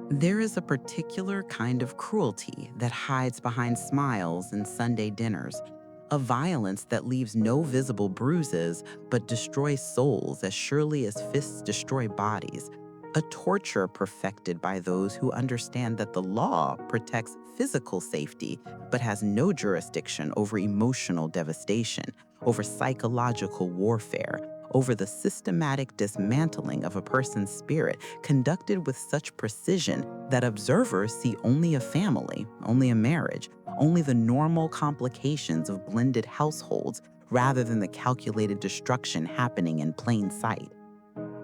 There is a particular kind of cruelty that hides behind smiles and Sunday dinners, a violence that leaves no visible bruises but destroys souls as surely as fists destroy bodies, a torture perfected by those who understand that the law protects physical safety but has no jurisdiction over emotional devastation, over psychological warfare, over the systematic dismantling of a person's spirit conducted with such precision that observers see only a family, only a marriage, only the normal complications of blended households rather than the calculated destruction happening in plain sight.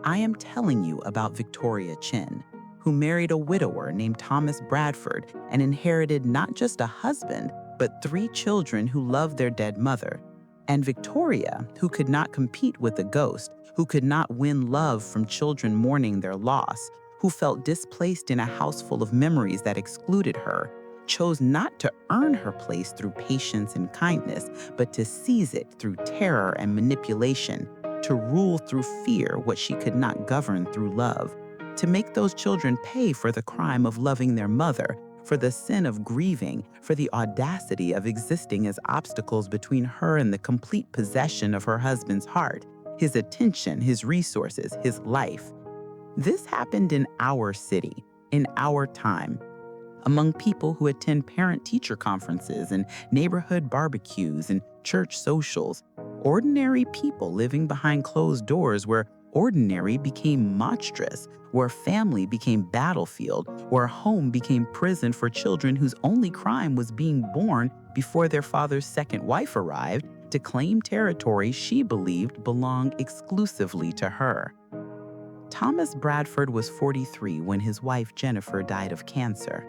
I am telling you about Victoria Chen, who married a widower named Thomas Bradford and inherited not just a husband, but 3 children who loved their dead mother. And Victoria, who could not compete with a ghost, who could not win love from children mourning their loss, who felt displaced in a house full of memories that excluded her, chose not to earn her place through patience and kindness, but to seize it through terror and manipulation, to rule through fear what she could not govern through love, to make those children pay for the crime of loving their mother, for the sin of grieving, for the audacity of existing as obstacles between her and the complete possession of her husband's heart, his attention, his resources, his life. This happened in our city, in our time, among people who attend parent-teacher conferences and neighborhood barbecues and church socials, ordinary people living behind closed doors where ordinary became monstrous, where family became battlefield, where home became prison for children whose only crime was being born before their father's second wife arrived to claim territory she believed belonged exclusively to her. Thomas Bradford was 43 when his wife Jennifer died of cancer,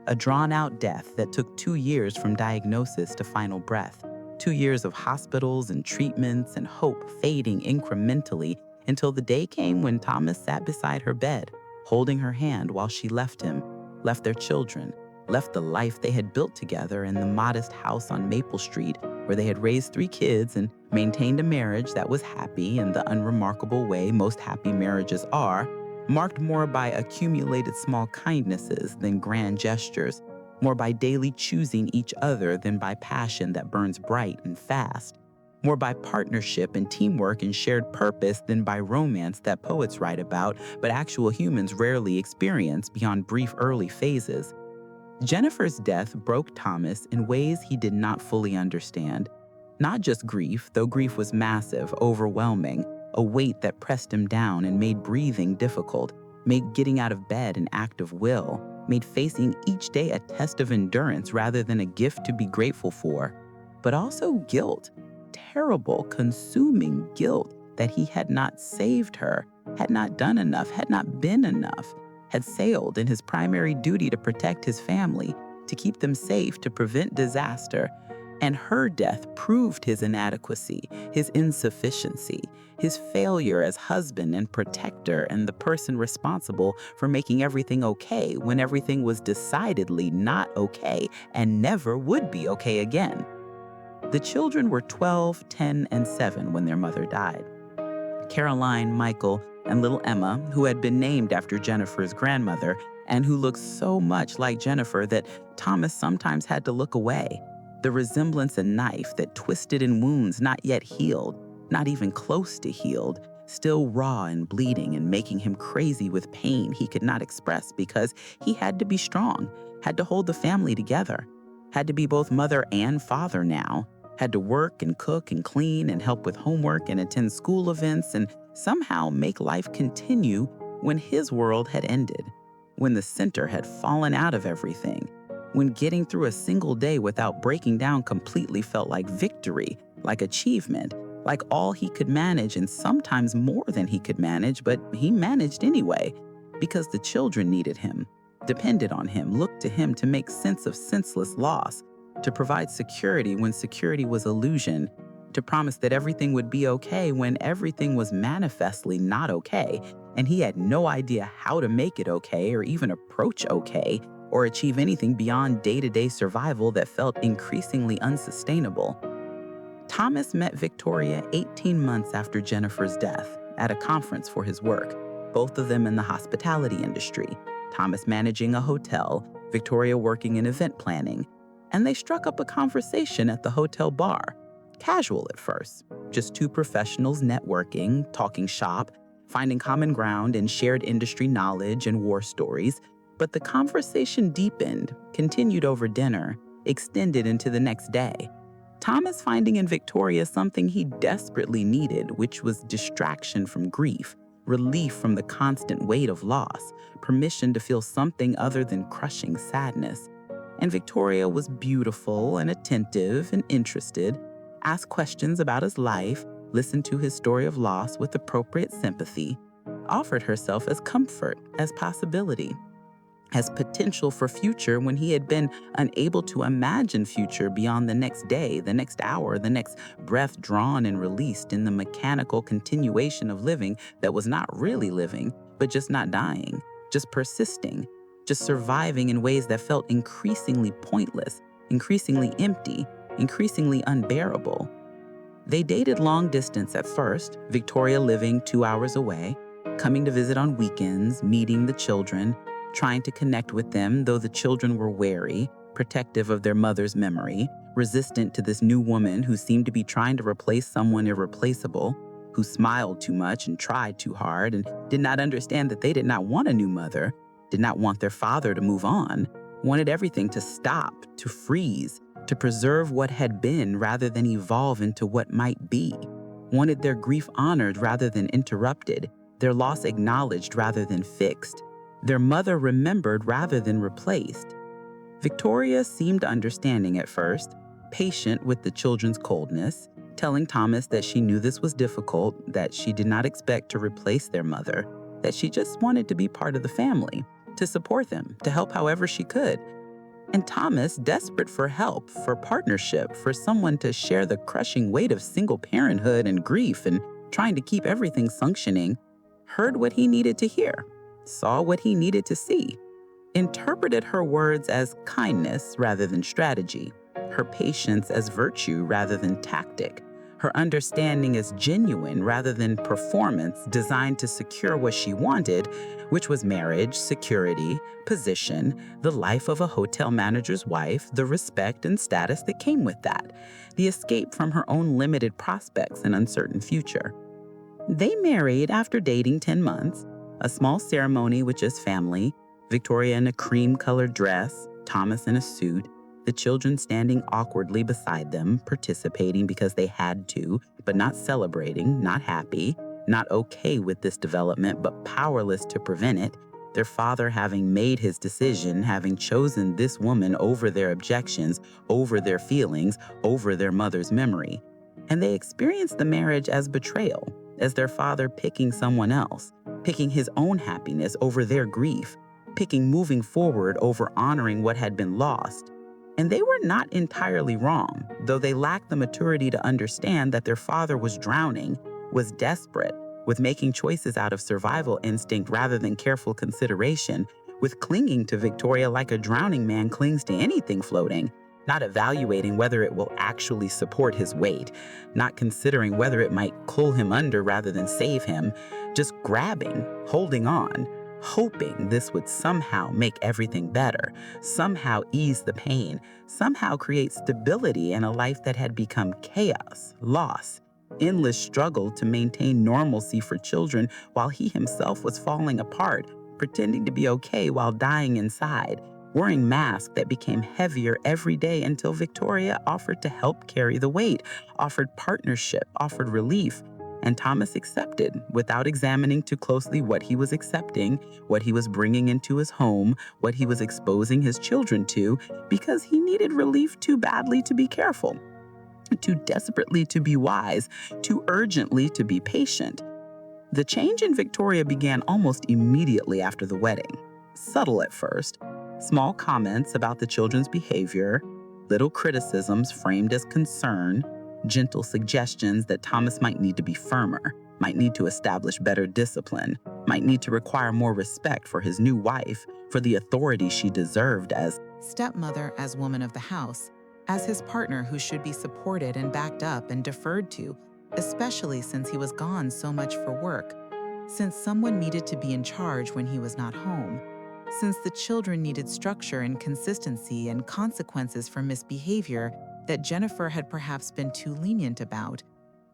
a drawn-out death that took 2 years from diagnosis to final breath, 2 years of hospitals and treatments and hope fading incrementally until the day came when Thomas sat beside her bed, holding her hand while she left him, left their children, left the life they had built together in the modest house on Maple Street where they had raised 3 kids and maintained a marriage that was happy in the unremarkable way most happy marriages are, marked more by accumulated small kindnesses than grand gestures, more by daily choosing each other than by passion that burns bright and fast, more by partnership and teamwork and shared purpose than by romance that poets write about but actual humans rarely experience beyond brief early phases. Jennifer's death broke Thomas in ways he did not fully understand. Not just grief, though grief was massive, overwhelming, a weight that pressed him down and made breathing difficult, made getting out of bed an act of will, made facing each day a test of endurance rather than a gift to be grateful for, but also guilt, terrible, consuming guilt that he had not saved her, had not done enough, had not been enough, had failed in his primary duty to protect his family, to keep them safe, to prevent disaster. And her death proved his inadequacy, his insufficiency, his failure as husband and protector and the person responsible for making everything okay when everything was decidedly not okay and never would be okay again. The children were 12, 10, and 7 when their mother died. Caroline, Michael, and little Emma, who had been named after Jennifer's grandmother and who looked so much like Jennifer that Thomas sometimes had to look away. The resemblance a knife that twisted in wounds not yet healed, not even close to healed, still raw and bleeding and making him crazy with pain he could not express because he had to be strong, had to hold the family together, had to be both mother and father now, had to work and cook and clean and help with homework and attend school events and somehow make life continue when his world had ended, when the center had fallen out of everything, when getting through a single day without breaking down completely felt like victory, like achievement, like all he could manage and sometimes more than he could manage, but he managed anyway, because the children needed him, depended on him, looked to him to make sense of senseless loss, to provide security when security was illusion, to promise that everything would be okay when everything was manifestly not okay, and he had no idea how to make it okay or even approach okay or achieve anything beyond day-to-day survival that felt increasingly unsustainable. Thomas met Victoria 18 months after Jennifer's death at a conference for his work, both of them in the hospitality industry. Thomas managing a hotel, Victoria working in event planning, and they struck up a conversation at the hotel bar. Casual at first, just two professionals networking, talking shop, finding common ground in shared industry knowledge and war stories. But the conversation deepened, continued over dinner, extended into the next day. Thomas finding in Victoria something he desperately needed, which was distraction from grief, relief from the constant weight of loss, permission to feel something other than crushing sadness. And Victoria was beautiful and attentive and interested, asked questions about his life, listened to his story of loss with appropriate sympathy, offered herself as comfort, as possibility, as potential for future when he had been unable to imagine future beyond the next day, the next hour, the next breath drawn and released in the mechanical continuation of living that was not really living, but just not dying, just persisting, just surviving in ways that felt increasingly pointless, increasingly empty, increasingly unbearable. They dated long distance at first, Victoria living 2 hours away, coming to visit on weekends, meeting the children, trying to connect with them, though the children were wary, protective of their mother's memory, resistant to this new woman who seemed to be trying to replace someone irreplaceable, who smiled too much and tried too hard and did not understand that they did not want a new mother, did not want their father to move on, wanted everything to stop, to freeze, to preserve what had been rather than evolve into what might be, wanted their grief honored rather than interrupted, their loss acknowledged rather than fixed, their mother remembered rather than replaced. Victoria seemed understanding at first, patient with the children's coldness, telling Thomas that she knew this was difficult, that she did not expect to replace their mother, that she just wanted to be part of the family, to support them, to help however she could. And Thomas, desperate for help, for partnership, for someone to share the crushing weight of single parenthood and grief and trying to keep everything functioning, heard what he needed to hear, saw what he needed to see, interpreted her words as kindness rather than strategy, her patience as virtue rather than tactic, her understanding as genuine rather than performance designed to secure what she wanted, which was marriage, security, position, the life of a hotel manager's wife, the respect and status that came with that, the escape from her own limited prospects and uncertain future. They married after dating 10 months, a small ceremony with just family, Victoria in a cream-colored dress, Thomas in a suit, the children standing awkwardly beside them, participating because they had to, but not celebrating, not happy, not okay with this development, but powerless to prevent it, their father having made his decision, having chosen this woman over their objections, over their feelings, over their mother's memory. And they experienced the marriage as betrayal, as their father picking someone else, picking his own happiness over their grief, picking moving forward over honoring what had been lost. And they were not entirely wrong, though they lacked the maturity to understand that their father was drowning, was desperate, with making choices out of survival instinct rather than careful consideration, with clinging to Victoria like a drowning man clings to anything floating, not evaluating whether it will actually support his weight, not considering whether it might pull him under rather than save him, just grabbing, holding on, hoping this would somehow make everything better, somehow ease the pain, somehow create stability in a life that had become chaos, loss, endless struggle to maintain normalcy for children while he himself was falling apart, pretending to be okay while dying inside, wearing masks that became heavier every day until Victoria offered to help carry the weight, offered partnership, offered relief. And Thomas accepted without examining too closely what he was accepting, what he was bringing into his home, what he was exposing his children to, because he needed relief too badly to be careful, too desperately to be wise, too urgently to be patient. The change in Victoria began almost immediately after the wedding. Subtle at first, small comments about the children's behavior, little criticisms framed as concern, gentle suggestions that Thomas might need to be firmer, might need to establish better discipline, might need to require more respect for his new wife, for the authority she deserved as stepmother, as woman of the house, as his partner who should be supported and backed up and deferred to, especially since he was gone so much for work, since someone needed to be in charge when he was not home. since the children needed structure and consistency and consequences for misbehavior that Jennifer had perhaps been too lenient about,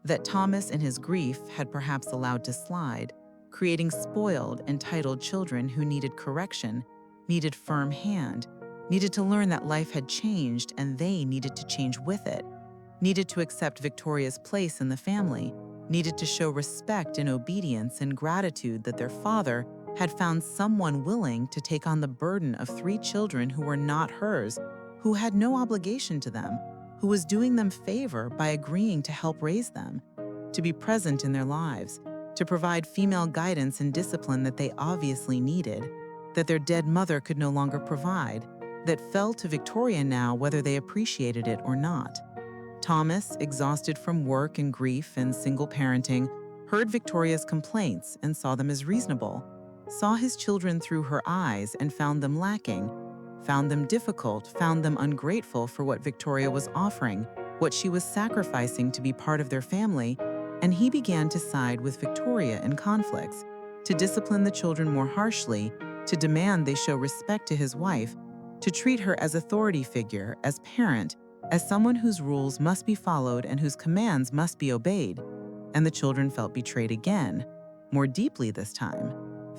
that Thomas in his grief had perhaps allowed to slide, creating spoiled, entitled children who needed correction, needed firm hand, needed to learn that life had changed and they needed to change with it, needed to accept Victoria's place in the family, needed to show respect and obedience and gratitude that their father had found someone willing to take on the burden of 3 children who were not hers, who had no obligation to them, who was doing them favor by agreeing to help raise them, to be present in their lives, to provide female guidance and discipline that they obviously needed, that their dead mother could no longer provide, that fell to Victoria now whether they appreciated it or not. Thomas, exhausted from work and grief and single parenting, heard Victoria's complaints and saw them as reasonable, saw his children through her eyes and found them lacking, found them difficult, found them ungrateful for what Victoria was offering, what she was sacrificing to be part of their family, and he began to side with Victoria in conflicts, to discipline the children more harshly, to demand they show respect to his wife, to treat her as authority figure, as parent, as someone whose rules must be followed and whose commands must be obeyed. And the children felt betrayed again, more deeply this time,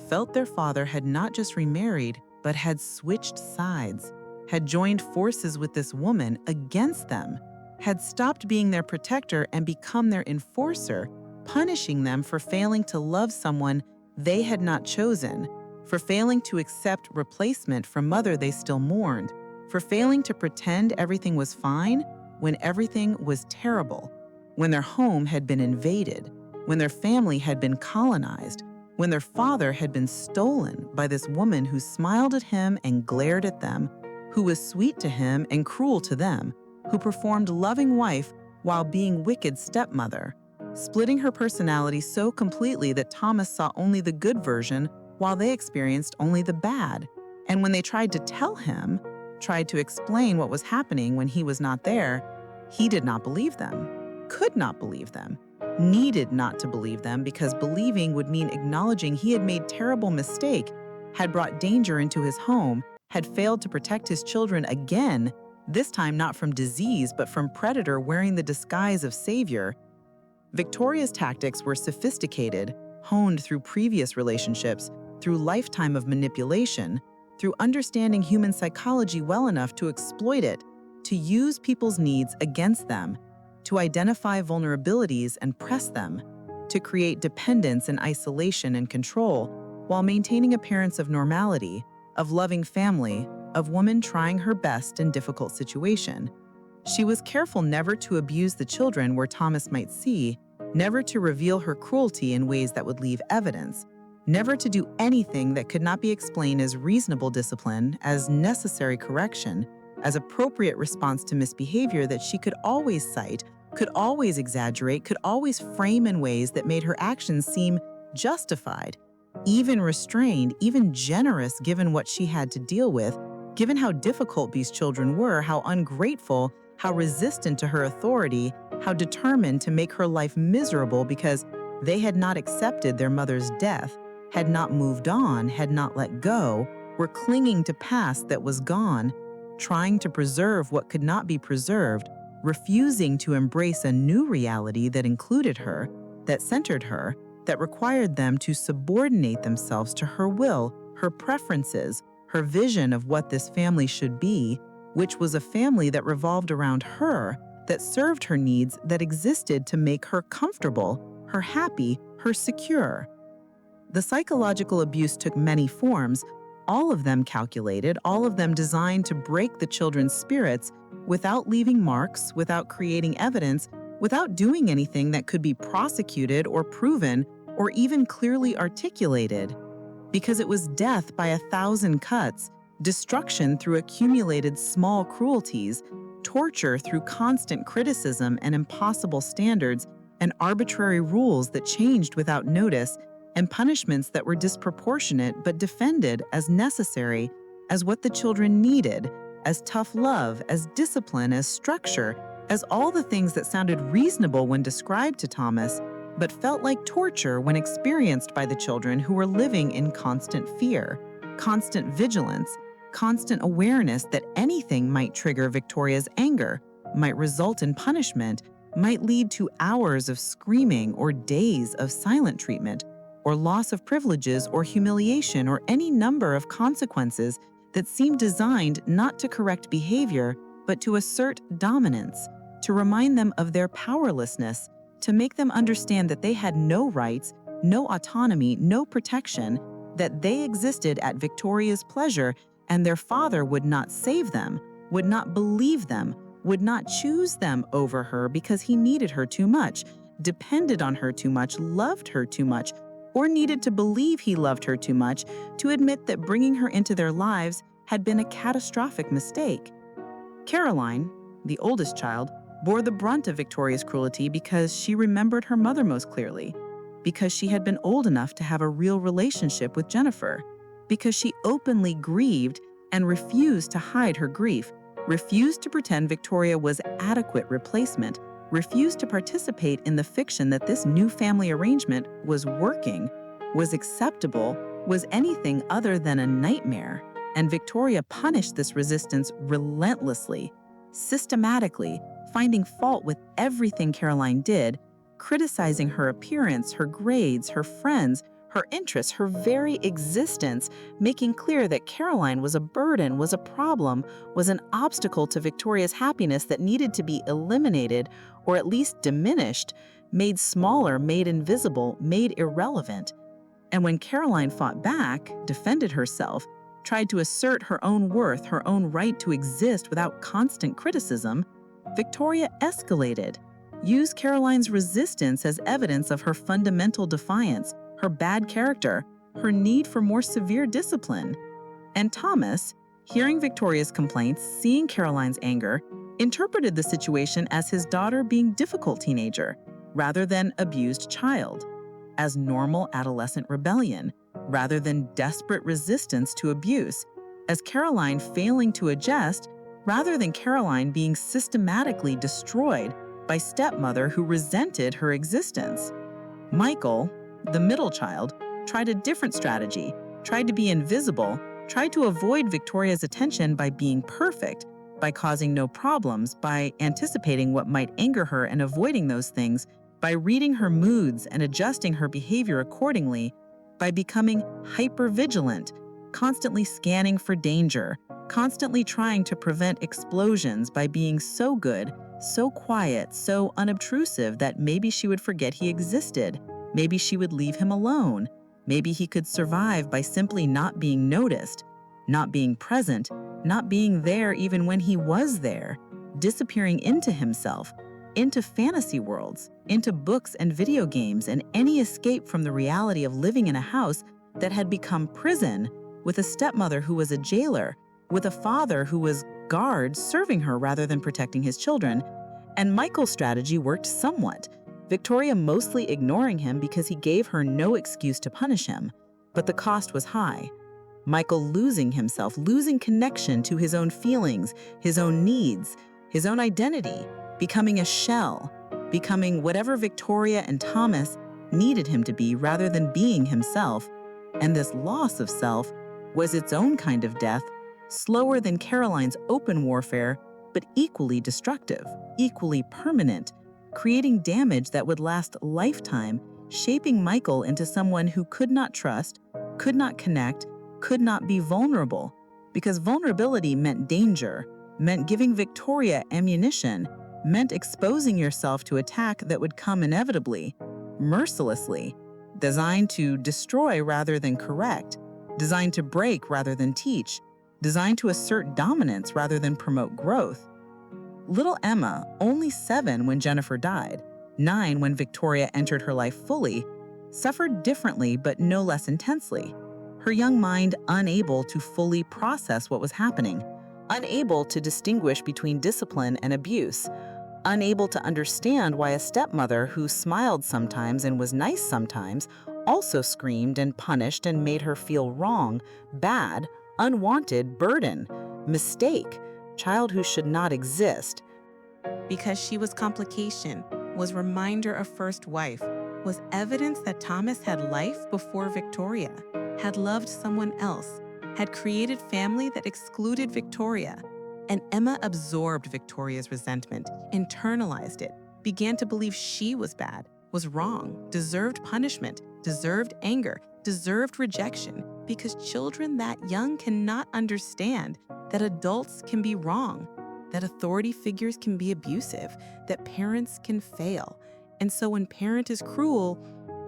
felt their father had not just remarried, but had switched sides, had joined forces with this woman against them, had stopped being their protector and become their enforcer, punishing them for failing to love someone they had not chosen, for failing to accept replacement from mother they still mourned, for failing to pretend everything was fine when everything was terrible, when their home had been invaded, when their family had been colonized, when their father had been stolen by this woman who smiled at him and glared at them, who was sweet to him and cruel to them, who performed loving wife while being wicked stepmother, splitting her personality so completely that Thomas saw only the good version while they experienced only the bad. And when they tried to tell him, tried to explain what was happening when he was not there, he did not believe them, could not believe them, needed not to believe them because believing would mean acknowledging he had made terrible mistake, had brought danger into his home, had failed to protect his children again, this time not from disease but from predator wearing the disguise of savior. Victoria's tactics were sophisticated, honed through previous relationships, through lifetime of manipulation, through understanding human psychology well enough to exploit it, to use people's needs against them, to identify vulnerabilities and press them, to create dependence and isolation and control, while maintaining appearance of normality, of loving family, of woman trying her best in difficult situation. She was careful never to abuse the children where Thomas might see, never to reveal her cruelty in ways that would leave evidence, never to do anything that could not be explained as reasonable discipline, as necessary correction, as appropriate response to misbehavior that she could always cite, could always exaggerate, could always frame in ways that made her actions seem justified, even restrained, even generous given what she had to deal with, given how difficult these children were, how ungrateful, how resistant to her authority, how determined to make her life miserable because they had not accepted their mother's death, had not moved on, had not let go, were clinging to past that was gone, trying to preserve what could not be preserved, refusing to embrace a new reality that included her, that centered her, that required them to subordinate themselves to her will, her preferences, her vision of what this family should be, which was a family that revolved around her, that served her needs, that existed to make her comfortable, her happy, her secure. The psychological abuse took many forms, all of them calculated, all of them designed to break the children's spirits without leaving marks, without creating evidence, without doing anything that could be prosecuted or proven or even clearly articulated. Because it was death by 1,000 cuts, destruction through accumulated small cruelties, torture through constant criticism and impossible standards and arbitrary rules that changed without notice, and punishments that were disproportionate but defended as necessary, as what the children needed, as tough love, as discipline, as structure, as all the things that sounded reasonable when described to Thomas, but felt like torture when experienced by the children who were living in constant fear. constant vigilance, constant awareness that anything might trigger Victoria's anger, might result in punishment, might lead to hours of screaming or days of silent treatment, or loss of privileges or humiliation or any number of consequences that seem designed not to correct behavior, but to assert dominance, to remind them of their powerlessness, to make them understand that they had no rights, no autonomy, no protection, that they existed at Victoria's pleasure and their father would not save them, would not believe them, would not choose them over her because he needed her too much, depended on her too much, loved her too much, or needed to believe he loved her too much to admit that bringing her into their lives had been a catastrophic mistake. Caroline, the oldest child, bore the brunt of Victoria's cruelty because she remembered her mother most clearly, because she had been old enough to have a real relationship with Jennifer, because she openly grieved and refused to hide her grief, refused to pretend Victoria was adequate replacement, refused to participate in the fiction that this new family arrangement was working, was acceptable, was anything other than a nightmare. And Victoria punished this resistance relentlessly, systematically, finding fault with everything Caroline did, criticizing her appearance, her grades, her friends, her interests, her very existence, making clear that Caroline was a burden, was a problem, was an obstacle to Victoria's happiness that needed to be eliminated or at least diminished, made smaller, made invisible, made irrelevant. And when Caroline fought back, defended herself, tried to assert her own worth, her own right to exist without constant criticism, Victoria escalated, used Caroline's resistance as evidence of her fundamental defiance, her bad character, her need for more severe discipline. And Thomas, hearing Victoria's complaints, seeing Caroline's anger, interpreted the situation as his daughter being difficult teenager, rather than abused child, as normal adolescent rebellion, rather than desperate resistance to abuse, as Caroline failing to adjust, rather than Caroline being systematically destroyed by stepmother who resented her existence. Michael, the middle child, tried a different strategy, tried to be invisible, tried to avoid Victoria's attention by being perfect, by causing no problems, by anticipating what might anger her and avoiding those things, by reading her moods and adjusting her behavior accordingly, by becoming hypervigilant, constantly scanning for danger, constantly trying to prevent explosions by being so good, so quiet, so unobtrusive that maybe she would forget he existed. Maybe she would leave him alone. Maybe he could survive by simply not being noticed, not being present, not being there even when he was there, disappearing into himself, into fantasy worlds, into books and video games, and any escape from the reality of living in a house that had become prison, with a stepmother who was a jailer, with a father who was guard serving her rather than protecting his children. And Michael's strategy worked somewhat, Victoria mostly ignoring him because he gave her no excuse to punish him, but the cost was high. Michael losing himself, losing connection to his own feelings, his own needs, his own identity, becoming a shell, becoming whatever Victoria and Thomas needed him to be rather than being himself. And this loss of self was its own kind of death, slower than Caroline's open warfare, but equally destructive, equally permanent, creating damage that would last a lifetime, shaping Michael into someone who could not trust, could not connect, could not be vulnerable, because vulnerability meant danger, meant giving Victoria ammunition, meant exposing yourself to attack that would come inevitably, mercilessly, designed to destroy rather than correct, designed to break rather than teach, designed to assert dominance rather than promote growth. Little Emma, only 7 when Jennifer died, 9 when Victoria entered her life fully, suffered differently but no less intensely. Her young mind unable to fully process what was happening, unable to distinguish between discipline and abuse, unable to understand why a stepmother who smiled sometimes and was nice sometimes also screamed and punished and made her feel wrong, bad, unwanted, burden, mistake, child who should not exist. Because she was complication, was reminder of first wife, was evidence that Thomas had life before Victoria, had loved someone else, had created family that excluded Victoria. And Emma absorbed Victoria's resentment, internalized it, began to believe she was bad, was wrong, deserved punishment, deserved anger, deserved rejection, because children that young cannot understand that adults can be wrong, that authority figures can be abusive, that parents can fail. And so when parent is cruel,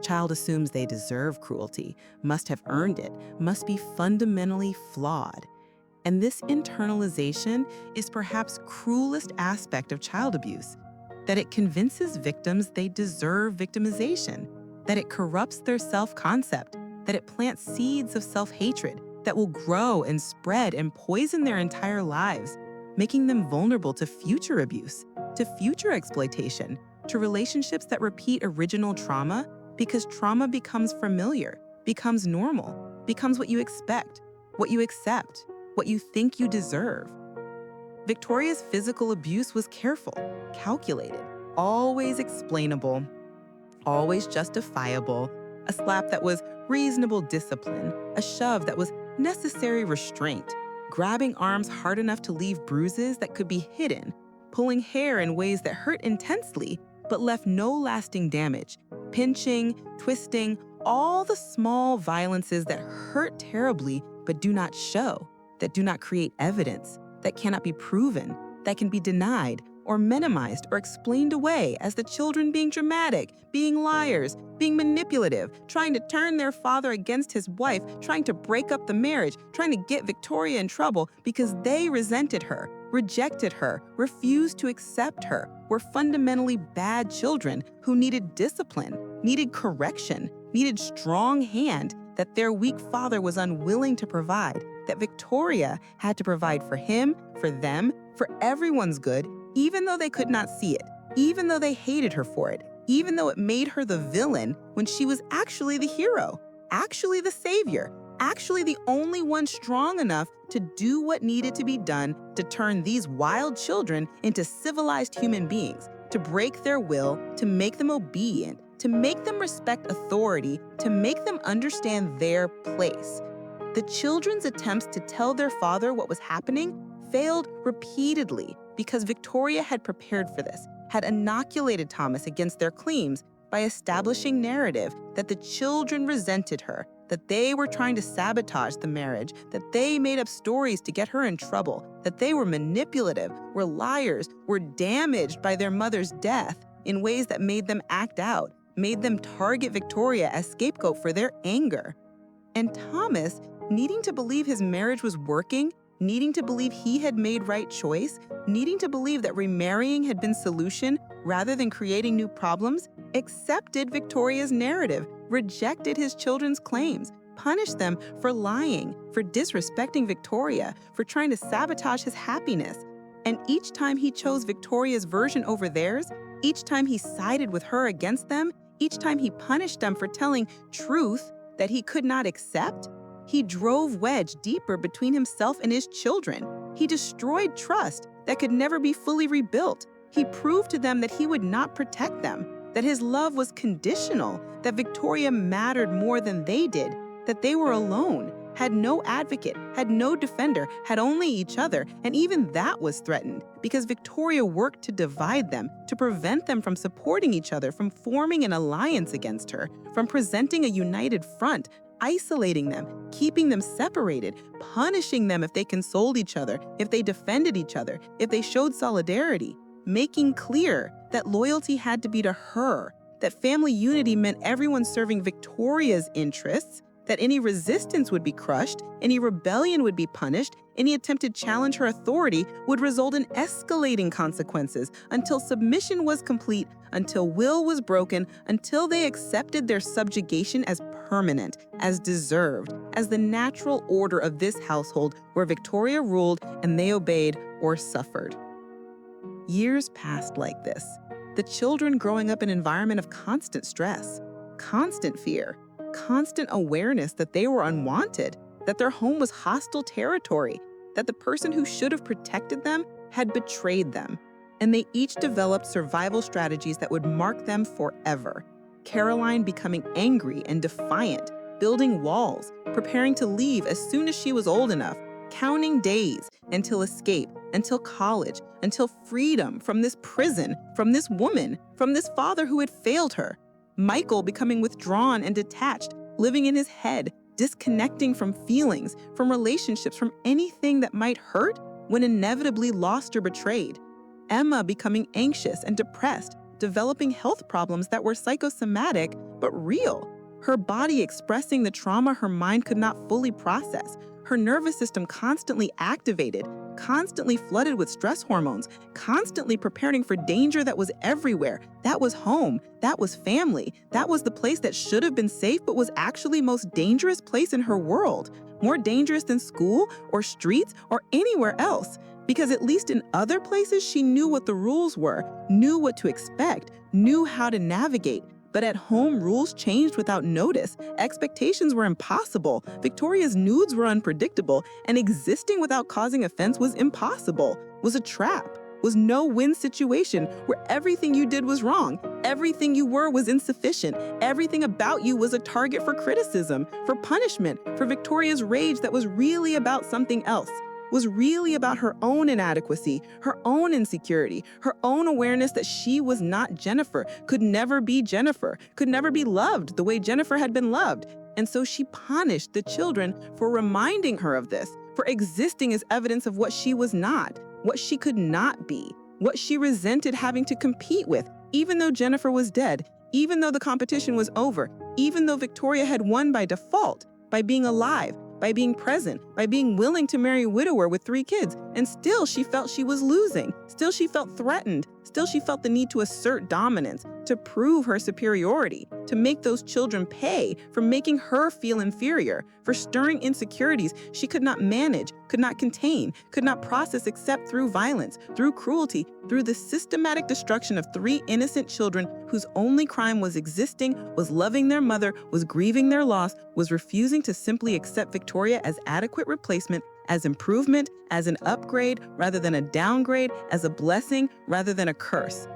child assumes they deserve cruelty, must have earned it, must be fundamentally flawed. And this internalization is perhaps cruelest aspect of child abuse, that it convinces victims they deserve victimization, that it corrupts their self-concept, that it plants seeds of self-hatred that will grow and spread and poison their entire lives, making them vulnerable to future abuse, to future exploitation, to relationships that repeat original trauma, because trauma becomes familiar, becomes normal, becomes what you expect, what you accept, what you think you deserve. Victoria's physical abuse was careful, calculated, always explainable, always justifiable, a slap that was reasonable discipline, a shove that was necessary restraint, grabbing arms hard enough to leave bruises that could be hidden, pulling hair in ways that hurt intensely but left no lasting damage, pinching, twisting, all the small violences that hurt terribly but do not show, that do not create evidence, that cannot be proven, that can be denied or minimized or explained away as the children being dramatic, being liars, being manipulative, trying to turn their father against his wife, trying to break up the marriage, trying to get Victoria in trouble because they resented her, rejected her, refused to accept her, were fundamentally bad children who needed discipline, needed correction, needed strong hand that their weak father was unwilling to provide, that Victoria had to provide for him, for them, for everyone's good, even though they could not see it, even though they hated her for it, even though it made her the villain when she was actually the hero, actually the savior, actually the only one strong enough to do what needed to be done to turn these wild children into civilized human beings, to break their will, to make them obedient, to make them respect authority, to make them understand their place. The children's attempts to tell their father what was happening failed repeatedly because Victoria had prepared for this, had inoculated Thomas against their claims by establishing narrative that the children resented her, that they were trying to sabotage the marriage, that they made up stories to get her in trouble, that they were manipulative, were liars, were damaged by their mother's death in ways that made them act out, made them target Victoria as scapegoat for their anger. And Thomas, needing to believe his marriage was working, needing to believe he had made right choice, needing to believe that remarrying had been solution rather than creating new problems, accepted Victoria's narrative, rejected his children's claims, punished them for lying, for disrespecting Victoria, for trying to sabotage his happiness. And each time he chose Victoria's version over theirs, each time he sided with her against them, each time he punished them for telling truth that he could not accept, he drove wedge deeper between himself and his children. He destroyed trust that could never be fully rebuilt. He proved to them that he would not protect them, that his love was conditional, that Victoria mattered more than they did, that they were alone, had no advocate, had no defender, had only each other, and even that was threatened because Victoria worked to divide them, to prevent them from supporting each other, from forming an alliance against her, from presenting a united front, isolating them, keeping them separated, punishing them if they consoled each other, if they defended each other, if they showed solidarity, making clear that loyalty had to be to her, that family unity meant everyone serving Victoria's interests, that any resistance would be crushed, any rebellion would be punished, any attempted challenge her authority would result in escalating consequences until submission was complete, until will was broken, until they accepted their subjugation as permanent, as deserved, as the natural order of this household where Victoria ruled and they obeyed or suffered. Years passed like this, the children growing up in an environment of constant stress, constant fear, constant awareness that they were unwanted, that their home was hostile territory, that the person who should have protected them had betrayed them. And they each developed survival strategies that would mark them forever. Caroline becoming angry and defiant, building walls, preparing to leave as soon as she was old enough, counting days until escape, until college, until freedom from this prison, from this woman, from this father who had failed her. Michael becoming withdrawn and detached, living in his head, disconnecting from feelings, from relationships, from anything that might hurt when inevitably lost or betrayed. Emma becoming anxious and depressed, developing health problems that were psychosomatic but real. Her body expressing the trauma her mind could not fully process. Her nervous system constantly activated, constantly flooded with stress hormones, constantly preparing for danger that was everywhere. That was home. That was family. That was the place that should have been safe but was actually most dangerous place in her world. More dangerous than school or streets or anywhere else. Because at least in other places, she knew what the rules were, knew what to expect, knew how to navigate. But at home, rules changed without notice. Expectations were impossible. Victoria's nudes were unpredictable, and existing without causing offense was impossible, was a trap, was no-win situation where everything you did was wrong, everything you were was insufficient, everything about you was a target for criticism, for punishment, for Victoria's rage that was really about something else. Was really about her own inadequacy, her own insecurity, her own awareness that she was not Jennifer, could never be Jennifer, could never be loved the way Jennifer had been loved. And so she punished the children for reminding her of this, for existing as evidence of what she was not, what she could not be, what she resented having to compete with, even though Jennifer was dead, even though the competition was over, even though Victoria had won by default, by being alive, by being present, by being willing to marry a widower with 3 kids. And still she felt she was losing. Still she felt threatened. Still she felt the need to assert dominance, to prove her superiority, to make those children pay for making her feel inferior, for stirring insecurities she could not manage, could not contain, could not process except through violence, through cruelty, through the systematic destruction of 3 innocent children whose only crime was existing, was loving their mother, was grieving their loss, was refusing to simply accept Victoria as adequate replacement, as improvement, as an upgrade rather than a downgrade, as a blessing rather than a curse.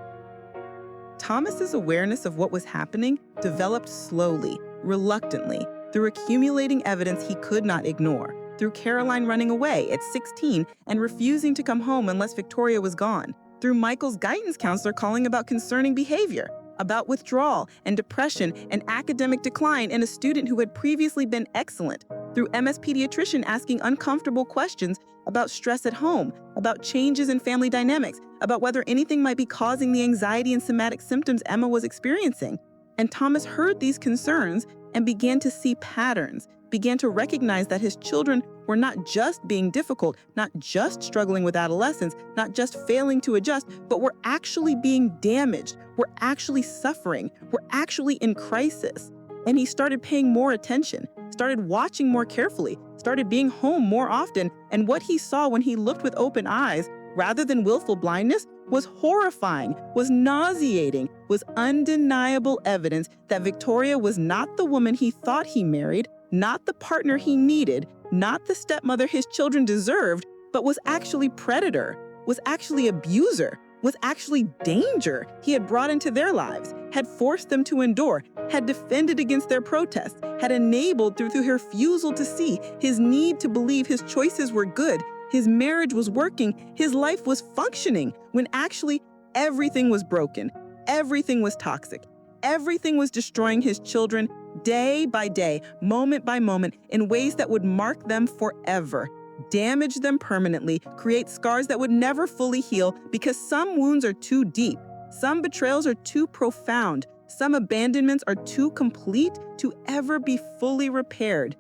Thomas's awareness of what was happening developed slowly, reluctantly, through accumulating evidence he could not ignore, through Caroline running away at 16 and refusing to come home unless Victoria was gone, through Michael's guidance counselor calling about concerning behavior, about withdrawal and depression and academic decline in a student who had previously been excellent, through Emma's pediatrician asking uncomfortable questions about stress at home, about changes in family dynamics, about whether anything might be causing the anxiety and somatic symptoms Emma was experiencing. And Thomas heard these concerns and began to see patterns, began to recognize that his children were not just being difficult, not just struggling with adolescence, not just failing to adjust, but were actually being damaged, were actually suffering, were actually in crisis. And he started paying more attention, started watching more carefully, started being home more often. And what he saw when he looked with open eyes, rather than willful blindness, was horrifying, was nauseating, was undeniable evidence that Victoria was not the woman he thought he married, not the partner he needed, not the stepmother his children deserved, but was actually predator, was actually abuser, was actually danger he had brought into their lives, had forced them to endure, had defended against their protests, had enabled through her refusal to see, his need to believe his choices were good, his marriage was working, his life was functioning, when actually everything was broken, everything was toxic, everything was destroying his children day by day, moment by moment, in ways that would mark them forever, damage them permanently, create scars that would never fully heal because some wounds are too deep, some betrayals are too profound, some abandonments are too complete to ever be fully repaired.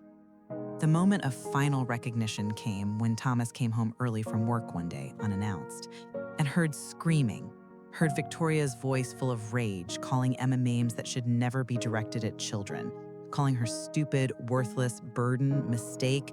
The moment of final recognition came when Thomas came home early from work one day, unannounced, and heard screaming, heard Victoria's voice full of rage calling Emma names that should never be directed at children, calling her stupid, worthless, burden, mistake.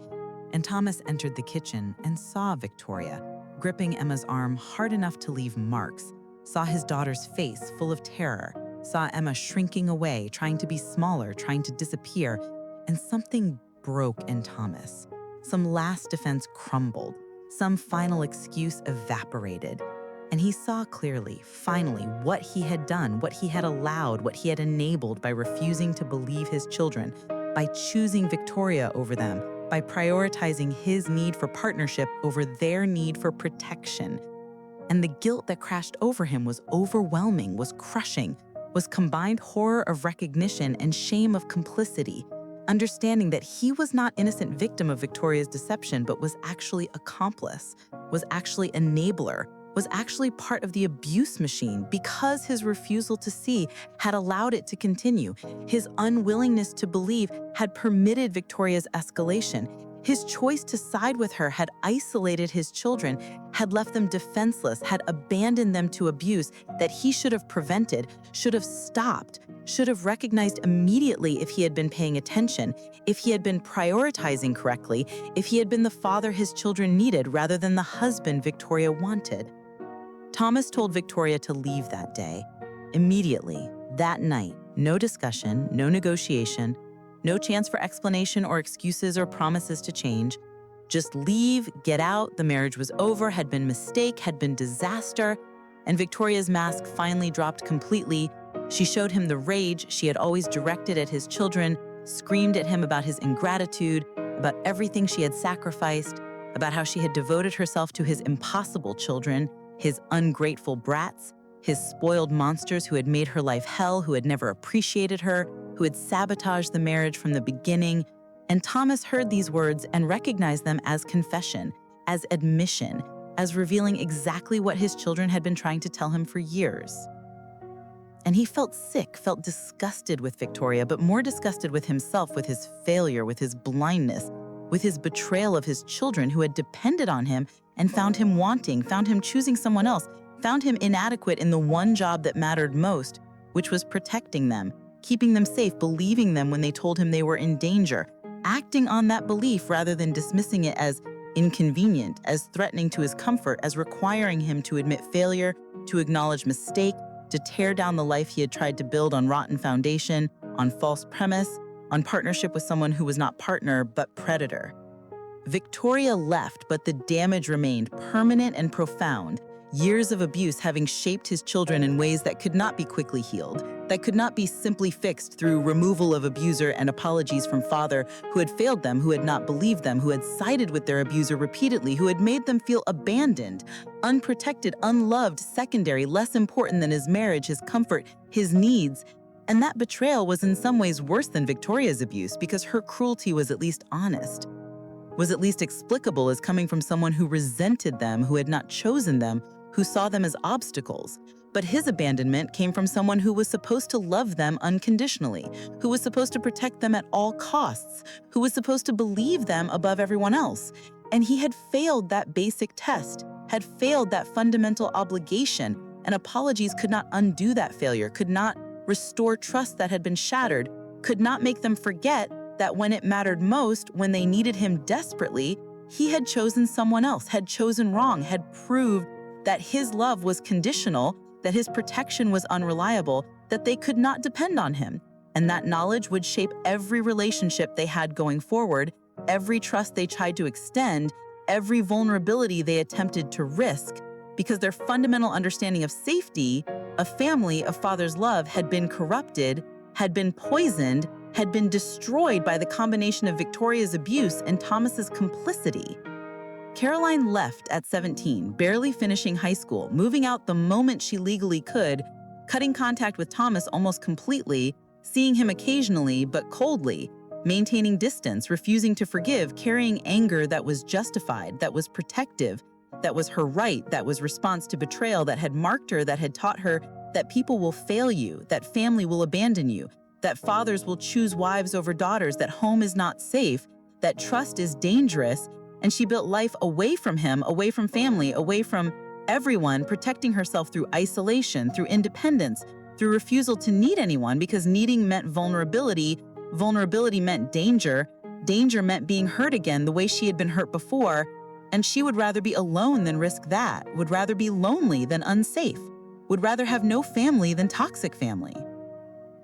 And Thomas entered the kitchen and saw Victoria, gripping Emma's arm hard enough to leave marks, saw his daughter's face full of terror, saw Emma shrinking away, trying to be smaller, trying to disappear, and something broke in Thomas. Some last defense crumbled, some final excuse evaporated, and he saw clearly, finally, what he had done, what he had allowed, what he had enabled by refusing to believe his children, by choosing Victoria over them, by prioritizing his need for partnership over their need for protection. And the guilt that crashed over him was overwhelming, was crushing, was combined horror of recognition and shame of complicity, understanding that he was not innocent victim of Victoria's deception, but was actually accomplice, was actually enabler, was actually part of the abuse machine because his refusal to see had allowed it to continue. His unwillingness to believe had permitted Victoria's escalation. His choice to side with her had isolated his children, had left them defenseless, had abandoned them to abuse that he should have prevented, should have stopped, should have recognized immediately if he had been paying attention, if he had been prioritizing correctly, if he had been the father his children needed rather than the husband Victoria wanted. Thomas told Victoria to leave that day. Immediately, that night, no discussion, no negotiation, no chance for explanation or excuses or promises to change. Just leave, get out, the marriage was over, had been mistake, had been disaster, and Victoria's mask finally dropped completely. She showed him the rage she had always directed at his children, screamed at him about his ingratitude, about everything she had sacrificed, about how she had devoted herself to his impossible children, his ungrateful brats, his spoiled monsters who had made her life hell, who had never appreciated her, who had sabotaged the marriage from the beginning. And Thomas heard these words and recognized them as confession, as admission, as revealing exactly what his children had been trying to tell him for years. And he felt sick, felt disgusted with Victoria, but more disgusted with himself, with his failure, with his blindness, with his betrayal of his children who had depended on him and found him wanting, found him choosing someone else, found him inadequate in the one job that mattered most, which was protecting them, keeping them safe, believing them when they told him they were in danger, acting on that belief rather than dismissing it as inconvenient, as threatening to his comfort, as requiring him to admit failure, to acknowledge mistake, to tear down the life he had tried to build on rotten foundation, on false premise, on partnership with someone who was not partner but predator. Victoria left, but the damage remained permanent and profound, years of abuse having shaped his children in ways that could not be quickly healed, that could not be simply fixed through removal of abuser and apologies from father who had failed them, who had not believed them, who had sided with their abuser repeatedly, who had made them feel abandoned, unprotected, unloved, secondary, less important than his marriage, his comfort, his needs. And that betrayal was in some ways worse than Victoria's abuse because her cruelty was at least honest, was at least explicable as coming from someone who resented them, who had not chosen them, who saw them as obstacles. But his abandonment came from someone who was supposed to love them unconditionally, who was supposed to protect them at all costs, who was supposed to believe them above everyone else. And he had failed that basic test, had failed that fundamental obligation, and apologies could not undo that failure, could not restore trust that had been shattered, could not make them forget that when it mattered most, when they needed him desperately, he had chosen someone else, had chosen wrong, had proved that his love was conditional, that his protection was unreliable, that they could not depend on him. And that knowledge would shape every relationship they had going forward, every trust they tried to extend, every vulnerability they attempted to risk, because their fundamental understanding of safety, of family, of father's love had been corrupted, had been poisoned, had been destroyed by the combination of Victoria's abuse and Thomas's complicity. Caroline left at 17, barely finishing high school, moving out the moment she legally could, cutting contact with Thomas almost completely, seeing him occasionally but coldly, maintaining distance, refusing to forgive, carrying anger that was justified, that was protective, that was her right, that was response to betrayal, that had marked her, that had taught her that people will fail you, that family will abandon you, that fathers will choose wives over daughters, that home is not safe, that trust is dangerous. And she built life away from him, away from family, away from everyone, protecting herself through isolation, through independence, through refusal to need anyone because needing meant vulnerability, vulnerability meant danger, danger meant being hurt again the way she had been hurt before, and she would rather be alone than risk that, would rather be lonely than unsafe, would rather have no family than toxic family.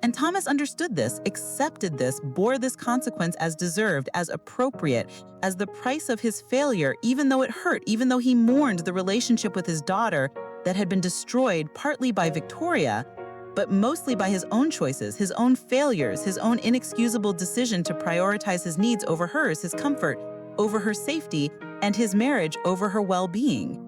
And Thomas understood this, accepted this, bore this consequence as deserved, as appropriate, as the price of his failure, even though it hurt, even though he mourned the relationship with his daughter that had been destroyed partly by Victoria, but mostly by his own choices, his own failures, his own inexcusable decision to prioritize his needs over hers, his comfort over her safety, and his marriage over her well-being.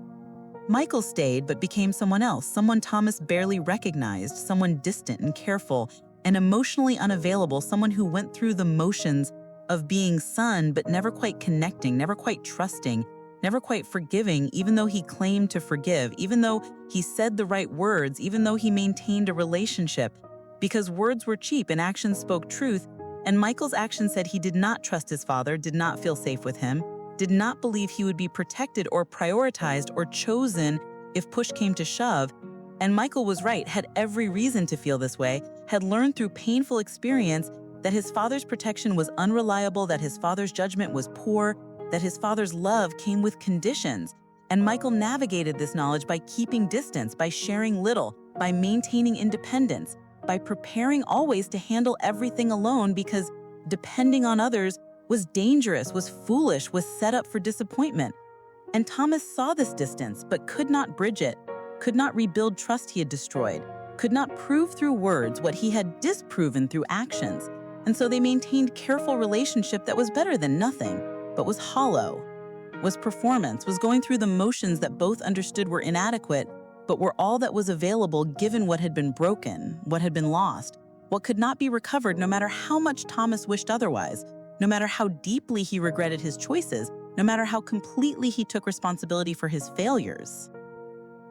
Michael stayed but became someone else, someone Thomas barely recognized, someone distant and careful and emotionally unavailable, someone who went through the motions of being son but never quite connecting, never quite trusting, never quite forgiving, even though he claimed to forgive, even though he said the right words, even though he maintained a relationship, because words were cheap and actions spoke truth. And Michael's actions said he did not trust his father, did not feel safe with him, did not believe he would be protected or prioritized or chosen if push came to shove. And Michael was right, had every reason to feel this way, had learned through painful experience that his father's protection was unreliable, that his father's judgment was poor, that his father's love came with conditions. And Michael navigated this knowledge by keeping distance, by sharing little, by maintaining independence, by preparing always to handle everything alone, because depending on others was dangerous, was foolish, was set up for disappointment. And Thomas saw this distance, but could not bridge it, could not rebuild trust he had destroyed, could not prove through words what he had disproven through actions. And so they maintained careful relationship that was better than nothing, but was hollow, was performance, was going through the motions that both understood were inadequate, but were all that was available given what had been broken, what had been lost, what could not be recovered no matter how much Thomas wished otherwise, no matter how deeply he regretted his choices, no matter how completely he took responsibility for his failures.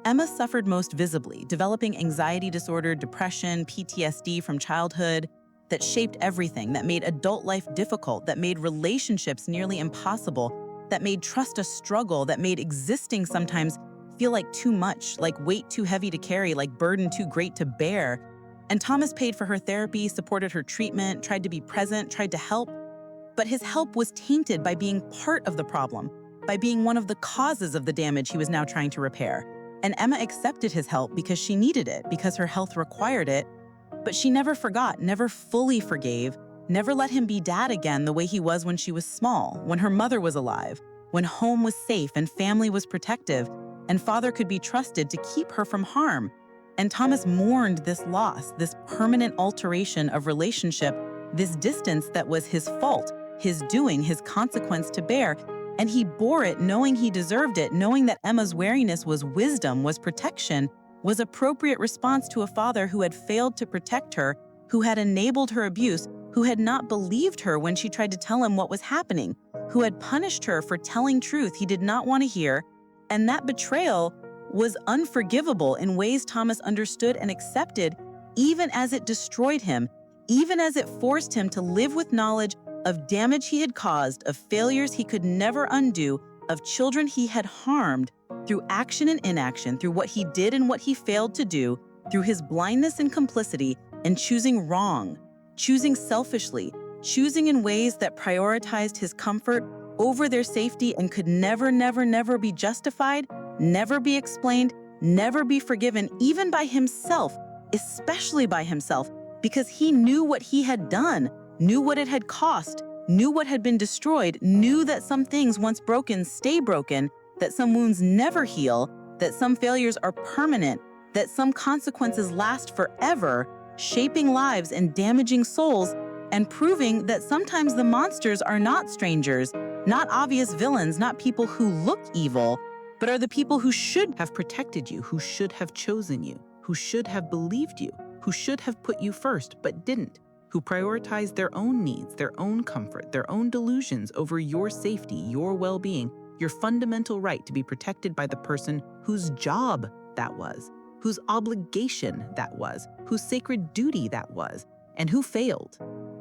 Emma suffered most visibly, developing anxiety disorder, depression, PTSD from childhood that shaped everything, that made adult life difficult, that made relationships nearly impossible, that made trust a struggle, that made existing sometimes feel like too much, like weight too heavy to carry, like burden too great to bear. And Thomas paid for her therapy, supported her treatment, tried to be present, tried to help. But his help was tainted by being part of the problem, by being one of the causes of the damage he was now trying to repair. And Emma accepted his help because she needed it, because her health required it. But she never forgot, never fully forgave, never let him be dad again the way he was when she was small, when her mother was alive, when home was safe and family was protective, and father could be trusted to keep her from harm. And Thomas mourned this loss, this permanent alteration of relationship, this distance that was his fault, his doing, his consequence to bear. And he bore it knowing he deserved it, knowing that Emma's wariness was wisdom, was protection, was appropriate response to a father who had failed to protect her, who had enabled her abuse, who had not believed her when she tried to tell him what was happening, who had punished her for telling truth he did not want to hear. And that betrayal was unforgivable in ways Thomas understood and accepted, even as it destroyed him, even as it forced him to live with knowledge of damage he had caused, of failures he could never undo, of children he had harmed through action and inaction, through what he did and what he failed to do, through his blindness and complicity, and choosing wrong, choosing selfishly, choosing in ways that prioritized his comfort over their safety and could never, never, never be justified, never be explained, never be forgiven, even by himself, especially by himself, because he knew what he had done, knew what it had cost, knew what had been destroyed, knew that some things once broken stay broken, that some wounds never heal, that some failures are permanent, that some consequences last forever, shaping lives and damaging souls, and proving that sometimes the monsters are not strangers, not obvious villains, not people who look evil, but are the people who should have protected you, who should have chosen you, who should have believed you, who should have put you first but didn't, who prioritized their own needs, their own comfort, their own delusions over your safety, your well-being, your fundamental right to be protected by the person whose job that was, whose obligation that was, whose sacred duty that was, and who failed.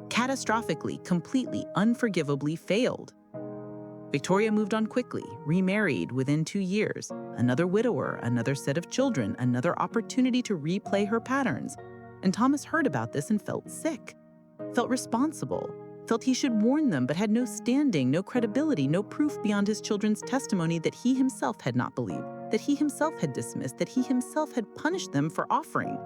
Catastrophically, completely, unforgivably failed. Victoria moved on quickly, remarried within 2 years, another widower, another set of children, another opportunity to replay her patterns. And Thomas heard about this and felt sick, felt responsible, felt he should warn them, but had no standing, no credibility, no proof beyond his children's testimony that he himself had not believed, that he himself had dismissed, that he himself had punished them for offering.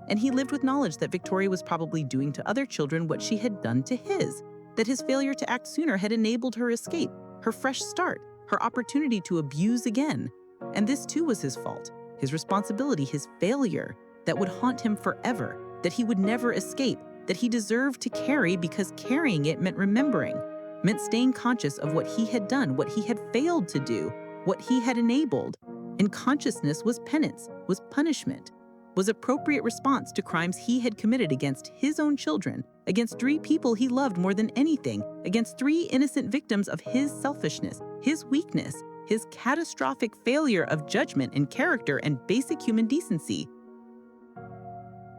And he lived with knowledge that Victoria was probably doing to other children what she had done to his, that his failure to act sooner had enabled her escape, her fresh start, her opportunity to abuse again. And this too was his fault, his responsibility, his failure, that would haunt him forever, that he would never escape, that he deserved to carry because carrying it meant remembering, meant staying conscious of what he had done, what he had failed to do, what he had enabled. And consciousness was penance, was punishment, was appropriate response to crimes he had committed against his own children, against 3 people he loved more than anything, against 3 innocent victims of his selfishness, his weakness, his catastrophic failure of judgment and character and basic human decency.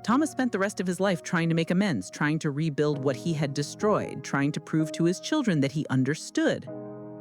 Thomas spent the rest of his life trying to make amends, trying to rebuild what he had destroyed, trying to prove to his children that he understood,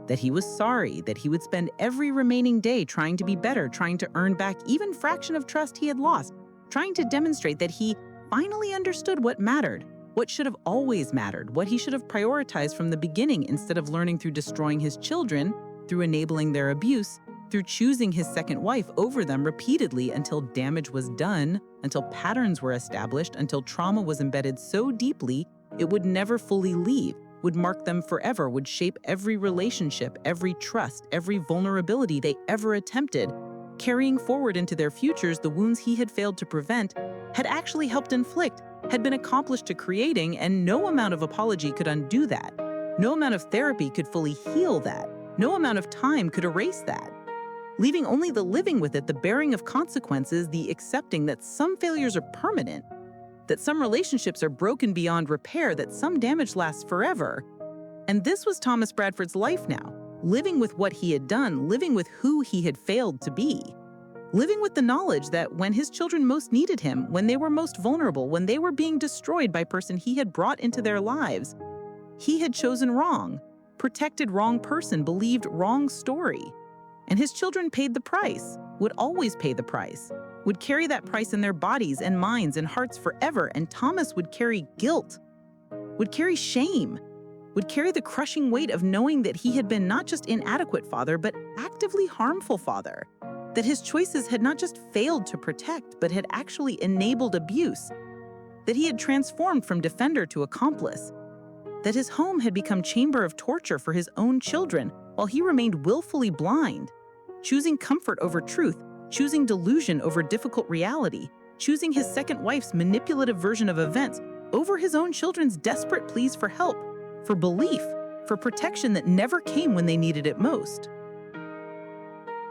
that he was sorry, that he would spend every remaining day trying to be better, trying to earn back even fraction of trust he had lost, trying to demonstrate that he finally understood what mattered, what should have always mattered, what he should have prioritized from the beginning instead of learning through destroying his children, through enabling their abuse, through choosing his second wife over them repeatedly until damage was done, until patterns were established, until trauma was embedded so deeply it would never fully leave, would mark them forever, would shape every relationship, every trust, every vulnerability they ever attempted, carrying forward into their futures the wounds he had failed to prevent, had actually helped inflict, had been accomplished to creating, and no amount of apology could undo that. No amount of therapy could fully heal that. No amount of time could erase that. Leaving only the living with it, the bearing of consequences, the accepting that some failures are permanent, that some relationships are broken beyond repair, that some damage lasts forever. And this was Thomas Bradford's life now, living with what he had done, living with who he had failed to be, living with the knowledge that when his children most needed him, when they were most vulnerable, when they were being destroyed by a person he had brought into their lives, he had chosen wrong, protected wrong person, believed wrong story. And his children paid the price, would always pay the price, would carry that price in their bodies and minds and hearts forever. And Thomas would carry guilt, would carry shame, would carry the crushing weight of knowing that he had been not just inadequate father, but actively harmful father, that his choices had not just failed to protect, but had actually enabled abuse, that he had transformed from defender to accomplice, that his home had become chamber of torture for his own children while he remained willfully blind, choosing comfort over truth, choosing delusion over difficult reality, choosing his second wife's manipulative version of events over his own children's desperate pleas for help, for belief, for protection that never came when they needed it most.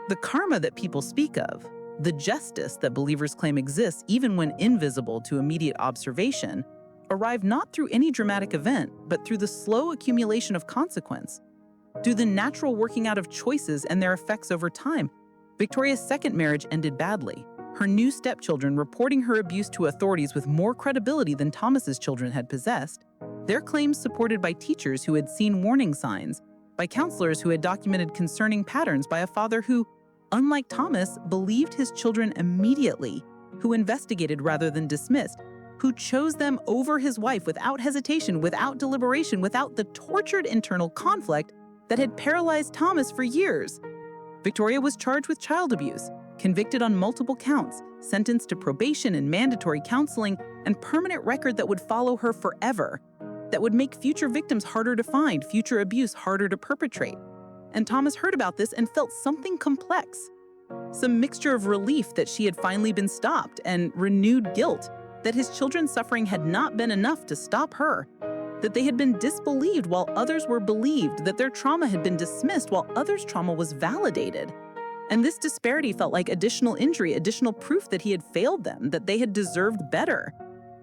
The karma that people speak of, the justice that believers claim exists even when invisible to immediate observation, arrive not through any dramatic event, but through the slow accumulation of consequence, through the natural working out of choices and their effects over time. Victoria's second marriage ended badly, her new stepchildren reporting her abuse to authorities with more credibility than Thomas's children had possessed, their claims supported by teachers who had seen warning signs, by counselors who had documented concerning patterns, by a father who, unlike Thomas, believed his children immediately, who investigated rather than dismissed, who chose them over his wife without hesitation, without deliberation, without the tortured internal conflict that had paralyzed Thomas for years. Victoria was charged with child abuse, convicted on multiple counts, sentenced to probation and mandatory counseling, and permanent record that would follow her forever, that would make future victims harder to find, future abuse harder to perpetrate. And Thomas heard about this and felt something complex, some mixture of relief that she had finally been stopped and renewed guilt that his children's suffering had not been enough to stop her, that they had been disbelieved while others were believed, that their trauma had been dismissed while others' trauma was validated. And this disparity felt like additional injury, additional proof that he had failed them, that they had deserved better,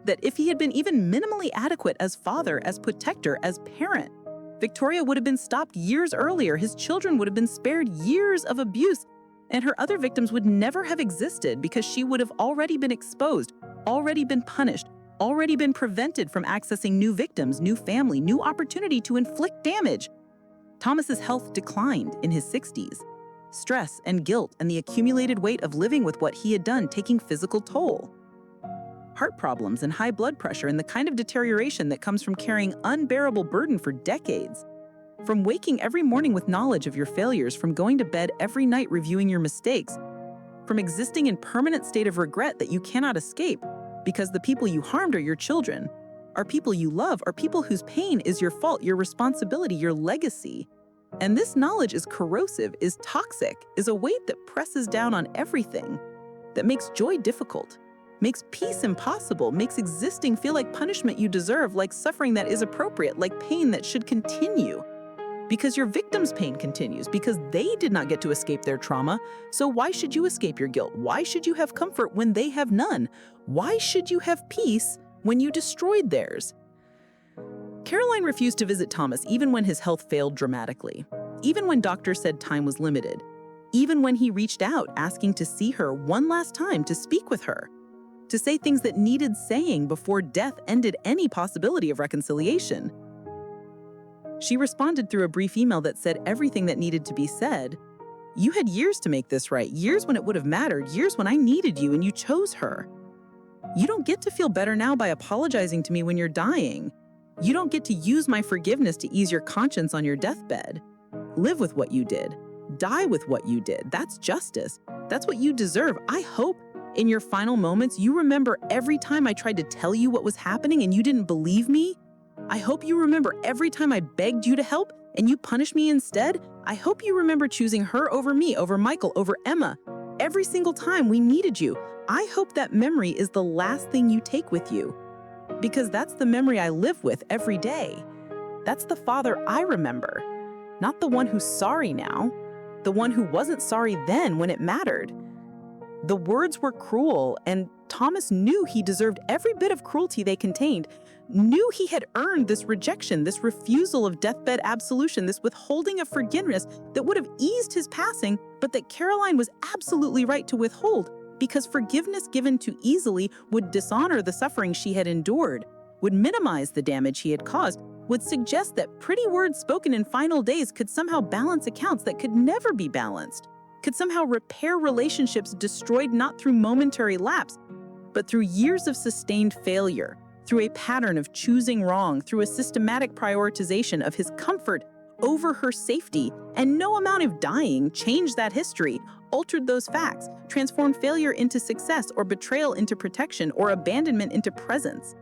that if he had been even minimally adequate as father, as protector, as parent, Victoria would have been stopped years earlier, his children would have been spared years of abuse, and her other victims would never have existed because she would have already been exposed, already been punished, already been prevented from accessing new victims, new family, new opportunity to inflict damage. Thomas's health declined in his 60s. Stress and guilt and the accumulated weight of living with what he had done taking physical toll. Heart problems and high blood pressure and the kind of deterioration that comes from carrying unbearable burden for decades. From waking every morning with knowledge of your failures, from going to bed every night reviewing your mistakes, from existing in permanent state of regret that you cannot escape because the people you harmed are your children, are people you love, are people whose pain is your fault, your responsibility, your legacy. And this knowledge is corrosive, is toxic, is a weight that presses down on everything, that makes joy difficult, makes peace impossible, makes existing feel like punishment you deserve, like suffering that is appropriate, like pain that should continue. Because your victim's pain continues, because they did not get to escape their trauma. So why should you escape your guilt? Why should you have comfort when they have none? Why should you have peace when you destroyed theirs? Caroline refused to visit Thomas even when his health failed dramatically, even when doctors said time was limited, even when he reached out asking to see her one last time, to speak with her, to say things that needed saying before death ended any possibility of reconciliation. She responded through a brief email that said everything that needed to be said. You had years to make this right, years when it would have mattered, years when I needed you and you chose her. You don't get to feel better now by apologizing to me when you're dying. You don't get to use my forgiveness to ease your conscience on your deathbed. Live with what you did. Die with what you did. That's justice. That's what you deserve. I hope in your final moments you remember every time I tried to tell you what was happening and you didn't believe me. I hope you remember every time I begged you to help and you punished me instead. I hope you remember choosing her over me, over Michael, over Emma. Every single time we needed you. I hope that memory is the last thing you take with you. Because that's the memory I live with every day. That's the father I remember. Not the one who's sorry now. The one who wasn't sorry then when it mattered. The words were cruel, and Thomas knew he deserved every bit of cruelty they contained, knew he had earned this rejection, this refusal of deathbed absolution, this withholding of forgiveness that would have eased his passing, but that Caroline was absolutely right to withhold, because forgiveness given too easily would dishonor the suffering she had endured, would minimize the damage he had caused, would suggest that pretty words spoken in final days could somehow balance accounts that could never be balanced, could somehow repair relationships destroyed not through momentary lapse, but through years of sustained failure, through a pattern of choosing wrong, through a systematic prioritization of his comfort over her safety. And no amount of dying changed that history, altered those facts, transformed failure into success, or betrayal into protection, or abandonment into presence.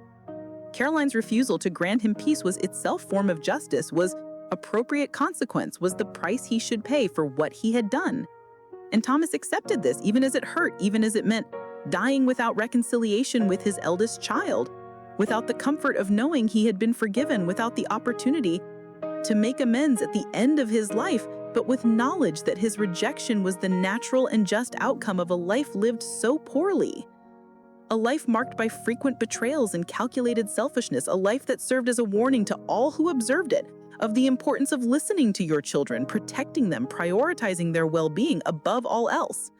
Caroline's refusal to grant him peace was itself form of justice, was appropriate consequence, was the price he should pay for what he had done. And Thomas accepted this, even as it hurt, even as it meant dying without reconciliation with his eldest child, without the comfort of knowing he had been forgiven, without the opportunity to make amends at the end of his life, but with knowledge that his rejection was the natural and just outcome of a life lived so poorly. A life marked by frequent betrayals and calculated selfishness, a life that served as a warning to all who observed it of the importance of listening to your children, protecting them, prioritizing their well-being above all else.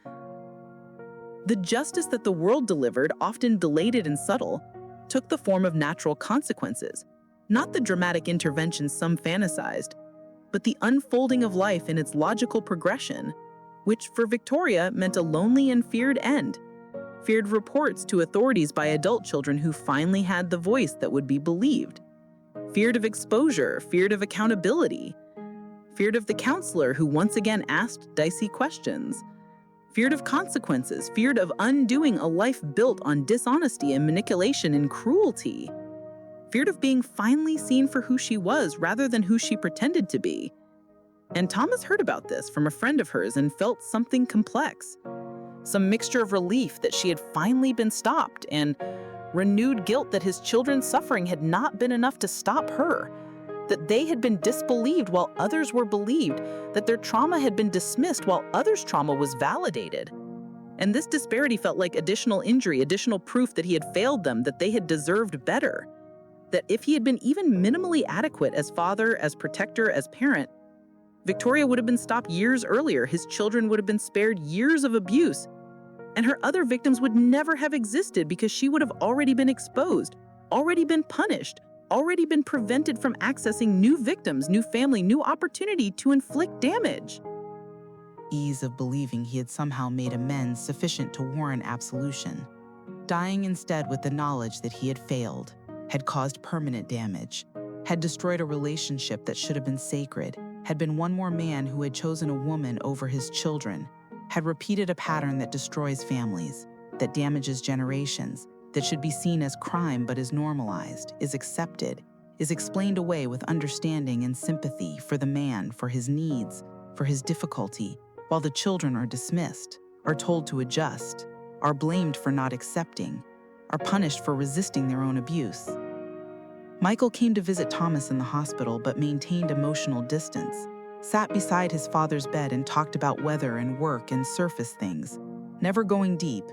The justice that the world delivered, often belated and subtle, took the form of natural consequences, not the dramatic interventions some fantasized, but the unfolding of life in its logical progression, which for Victoria meant a lonely and feared end. Feared reports to authorities by adult children who finally had the voice that would be believed. Feared of exposure, feared of accountability. Feared of the counselor who once again asked dicey questions. Feared of consequences, feared of undoing a life built on dishonesty and manipulation and cruelty. Feared of being finally seen for who she was rather than who she pretended to be. And Thomas heard about this from a friend of hers and felt something complex. Some mixture of relief that she had finally been stopped and renewed guilt that his children's suffering had not been enough to stop her, that they had been disbelieved while others were believed, that their trauma had been dismissed while others' trauma was validated. And this disparity felt like additional injury, additional proof that he had failed them, that they had deserved better, that if he had been even minimally adequate as father, as protector, as parent, Victoria would have been stopped years earlier, his children would have been spared years of abuse, and her other victims would never have existed because she would have already been exposed, already been punished, already been prevented from accessing new victims, new family, new opportunity to inflict damage. Ease of believing he had somehow made amends sufficient to warrant absolution. Dying instead with the knowledge that he had failed, had caused permanent damage, had destroyed a relationship that should have been sacred, had been one more man who had chosen a woman over his children, had repeated a pattern that destroys families, that damages generations, that should be seen as crime but is normalized, is accepted, is explained away with understanding and sympathy for the man, for his needs, for his difficulty, while the children are dismissed, are told to adjust, are blamed for not accepting, are punished for resisting their own abuse. Michael came to visit Thomas in the hospital but maintained emotional distance, sat beside his father's bed and talked about weather and work and surface things, never going deep,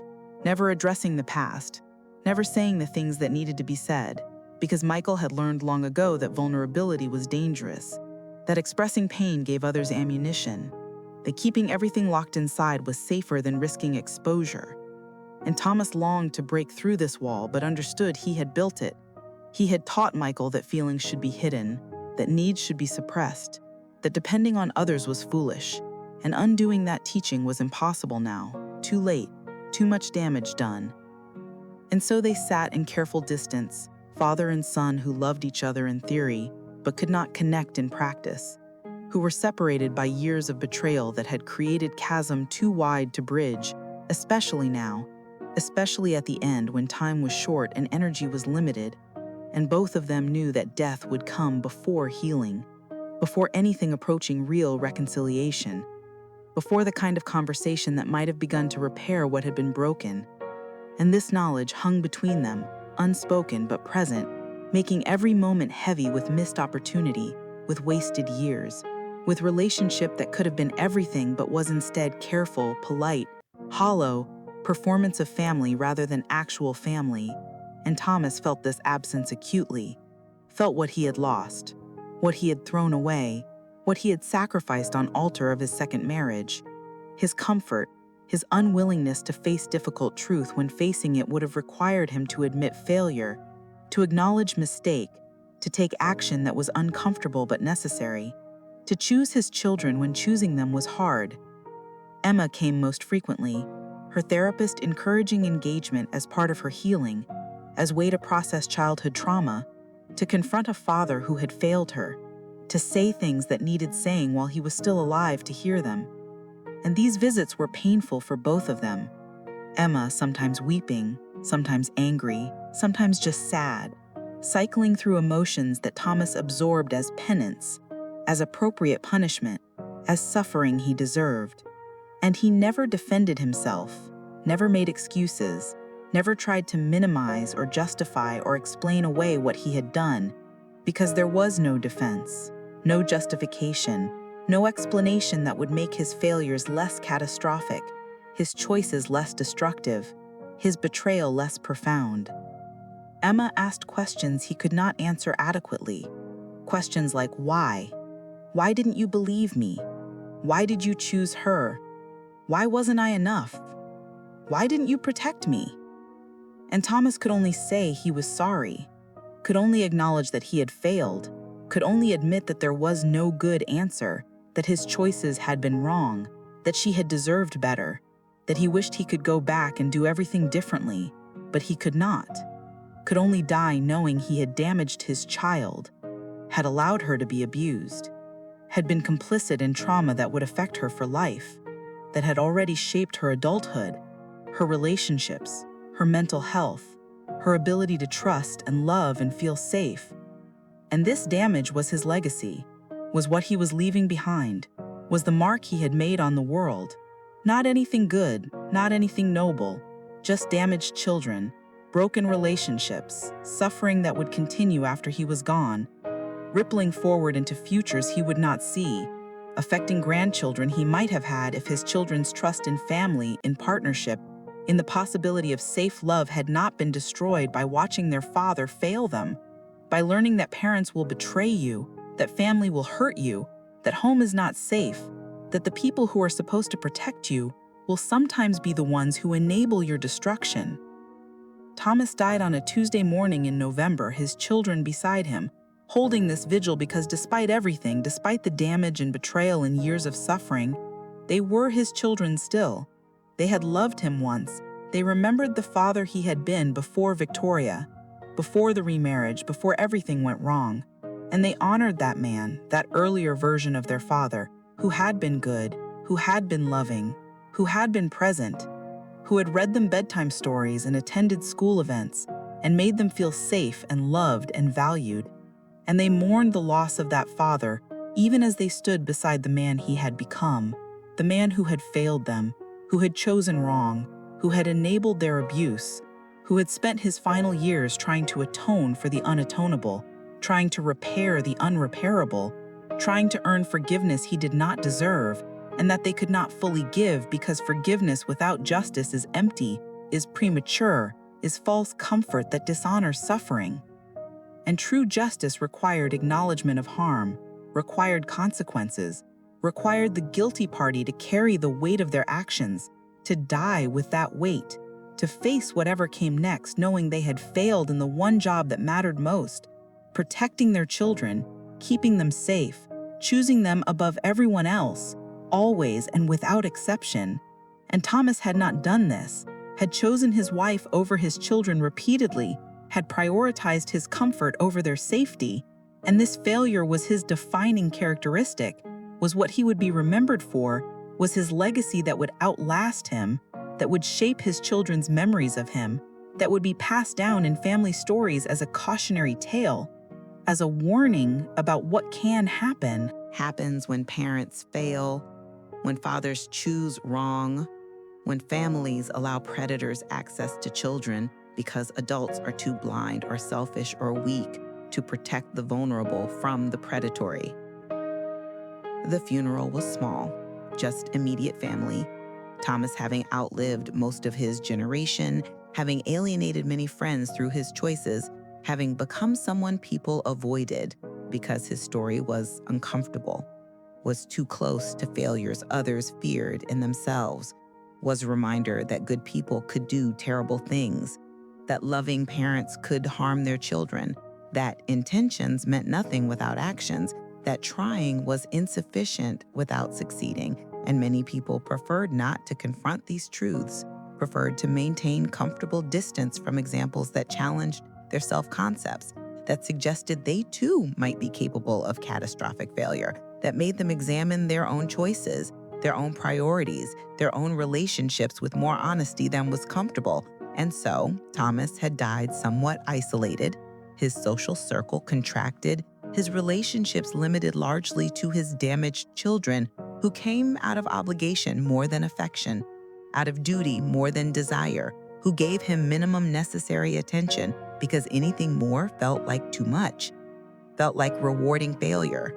never addressing the past, never saying the things that needed to be said, because Michael had learned long ago that vulnerability was dangerous, that expressing pain gave others ammunition, that keeping everything locked inside was safer than risking exposure. And Thomas longed to break through this wall but understood he had built it. He had taught Michael that feelings should be hidden, that needs should be suppressed, that depending on others was foolish, and undoing that teaching was impossible now, too late, too much damage done. And so they sat in careful distance, father and son who loved each other in theory, but could not connect in practice, who were separated by years of betrayal that had created chasm too wide to bridge, especially now, especially at the end when time was short and energy was limited, and both of them knew that death would come before healing, before anything approaching real reconciliation, before the kind of conversation that might have begun to repair what had been broken. And this knowledge hung between them, unspoken but present, making every moment heavy with missed opportunity, with wasted years, with relationship that could have been everything but was instead careful, polite, hollow, performance of family rather than actual family. And Thomas felt this absence acutely, felt what he had lost, what he had thrown away, what he had sacrificed on altar of his second marriage, his comfort, his unwillingness to face difficult truth when facing it would have required him to admit failure, to acknowledge mistake, to take action that was uncomfortable but necessary, to choose his children when choosing them was hard. Emma came most frequently, her therapist encouraging engagement as part of her healing, as way to process childhood trauma, to confront a father who had failed her, to say things that needed saying while he was still alive to hear them. And these visits were painful for both of them. Emma sometimes weeping, sometimes angry, sometimes just sad, cycling through emotions that Thomas absorbed as penance, as appropriate punishment, as suffering he deserved. And he never defended himself, never made excuses, never tried to minimize or justify or explain away what he had done, because there was no defense, no justification, no explanation that would make his failures less catastrophic, his choices less destructive, his betrayal less profound. Emma asked questions he could not answer adequately. Questions like why? Why didn't you believe me? Why did you choose her? Why wasn't I enough? Why didn't you protect me? And Thomas could only say he was sorry, could only acknowledge that he had failed, could only admit that there was no good answer, that his choices had been wrong, that she had deserved better, that he wished he could go back and do everything differently, but he could not, could only die knowing he had damaged his child, had allowed her to be abused, had been complicit in trauma that would affect her for life, that had already shaped her adulthood, her relationships, her mental health, her ability to trust and love and feel safe. And this damage was his legacy, was what he was leaving behind, was the mark he had made on the world. Not anything good, not anything noble, just damaged children, broken relationships, suffering that would continue after he was gone, rippling forward into futures he would not see, affecting grandchildren he might have had if his children's trust in family, in partnership, in the possibility of safe love had not been destroyed by watching their father fail them, by learning that parents will betray you, that family will hurt you, that home is not safe, that the people who are supposed to protect you will sometimes be the ones who enable your destruction. Thomas died on a Tuesday morning in November, his children beside him, holding this vigil because despite everything, despite the damage and betrayal and years of suffering, they were his children still. They had loved him once. They remembered the father he had been before Victoria, before the remarriage, before everything went wrong. And they honored that man, that earlier version of their father, who had been good, who had been loving, who had been present, who had read them bedtime stories and attended school events and made them feel safe and loved and valued. And they mourned the loss of that father even as they stood beside the man he had become, the man who had failed them, who had chosen wrong, who had enabled their abuse, who had spent his final years trying to atone for the unatonable, trying to repair the unrepairable, trying to earn forgiveness he did not deserve, and that they could not fully give because forgiveness without justice is empty, is premature, is false comfort that dishonors suffering. And true justice required acknowledgement of harm, required consequences, required the guilty party to carry the weight of their actions, to die with that weight, to face whatever came next, knowing they had failed in the one job that mattered most, protecting their children, keeping them safe, choosing them above everyone else, always and without exception. And Thomas had not done this, had chosen his wife over his children repeatedly, had prioritized his comfort over their safety, and this failure was his defining characteristic, was what he would be remembered for, was his legacy that would outlast him, that would shape his children's memories of him, that would be passed down in family stories as a cautionary tale, as a warning about what can happen. Happens when parents fail, when fathers choose wrong, when families allow predators access to children because adults are too blind or selfish or weak to protect the vulnerable from the predatory. The funeral was small, just immediate family. Thomas having outlived most of his generation, having alienated many friends through his choices, having become someone people avoided because his story was uncomfortable, was too close to failures others feared in themselves, was a reminder that good people could do terrible things, that loving parents could harm their children, that intentions meant nothing without actions, that trying was insufficient without succeeding, and many people preferred not to confront these truths, preferred to maintain comfortable distance from examples that challenged their self-concepts, that suggested they too might be capable of catastrophic failure, that made them examine their own choices, their own priorities, their own relationships with more honesty than was comfortable. And so, Thomas had died somewhat isolated, his social circle contracted, his relationships limited largely to his damaged children, who came out of obligation more than affection, out of duty more than desire, who gave him minimum necessary attention because anything more felt like too much, felt like rewarding failure,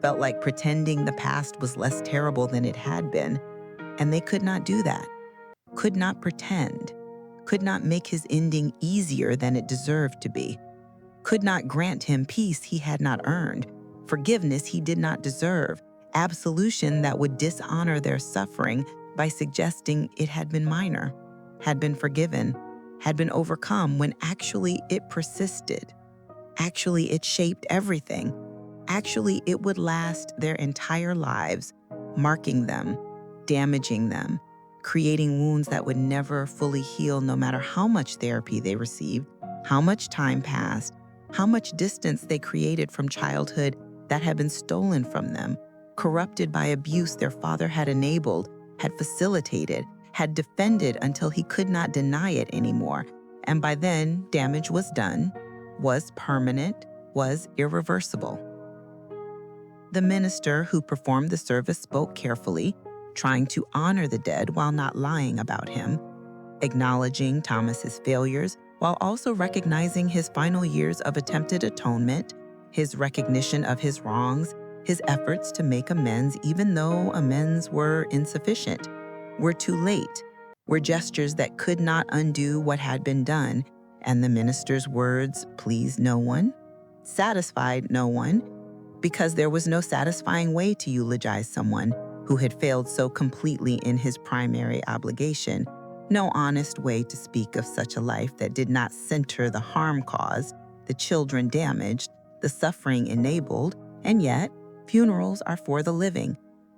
felt like pretending the past was less terrible than it had been. And they could not do that, could not pretend, could not make his ending easier than it deserved to be, could not grant him peace he had not earned, forgiveness he did not deserve, absolution that would dishonor their suffering by suggesting it had been minor, had been forgiven, had been overcome when actually it persisted. Actually, it shaped everything. Actually, it would last their entire lives, marking them, damaging them, creating wounds that would never fully heal no matter how much therapy they received, how much time passed, how much distance they created from childhood that had been stolen from them, corrupted by abuse their father had enabled, had facilitated, had defended until he could not deny it anymore. And by then, damage was done, was permanent, was irreversible. The minister who performed the service spoke carefully, trying to honor the dead while not lying about him, acknowledging Thomas's failures while also recognizing his final years of attempted atonement, his recognition of his wrongs, his efforts to make amends even though amends were insufficient, were too late, were gestures that could not undo what had been done, and the minister's words pleased no one, satisfied no one, because there was no satisfying way to eulogize someone who had failed so completely in his primary obligation, no honest way to speak of such a life that did not center the harm caused, the children damaged, the suffering enabled, and yet, funerals are for the living,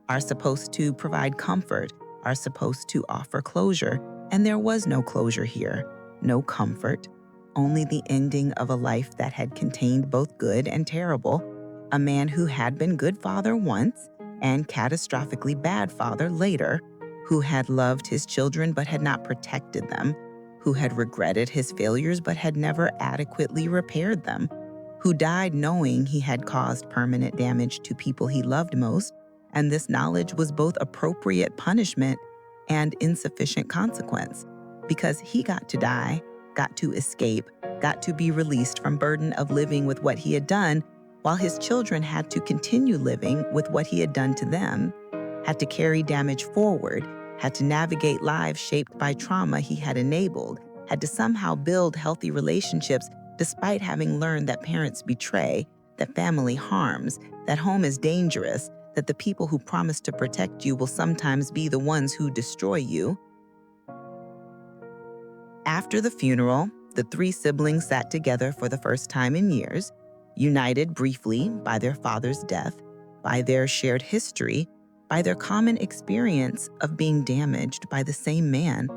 are supposed to provide comfort, are supposed to offer closure, and there was no closure here, no comfort, only the ending of a life that had contained both good and terrible, a man who had been good father once and catastrophically bad father later, who had loved his children but had not protected them, who had regretted his failures but had never adequately repaired them, who died knowing he had caused permanent damage to people he loved most, and this knowledge was both appropriate punishment and insufficient consequence, because he got to die got to escape, got to be released from burden of living with what he had done, while his children had to continue living with what he had done to them, had to carry damage forward, had to navigate lives shaped by trauma he had enabled, had to somehow build healthy relationships despite having learned that parents betray, that family harms, that home is dangerous, that the people who promise to protect you will sometimes be the ones who destroy you. After the funeral, the three siblings sat together for the first time in years, united briefly by their father's death, by their shared history, by their common experience of being damaged by the same man,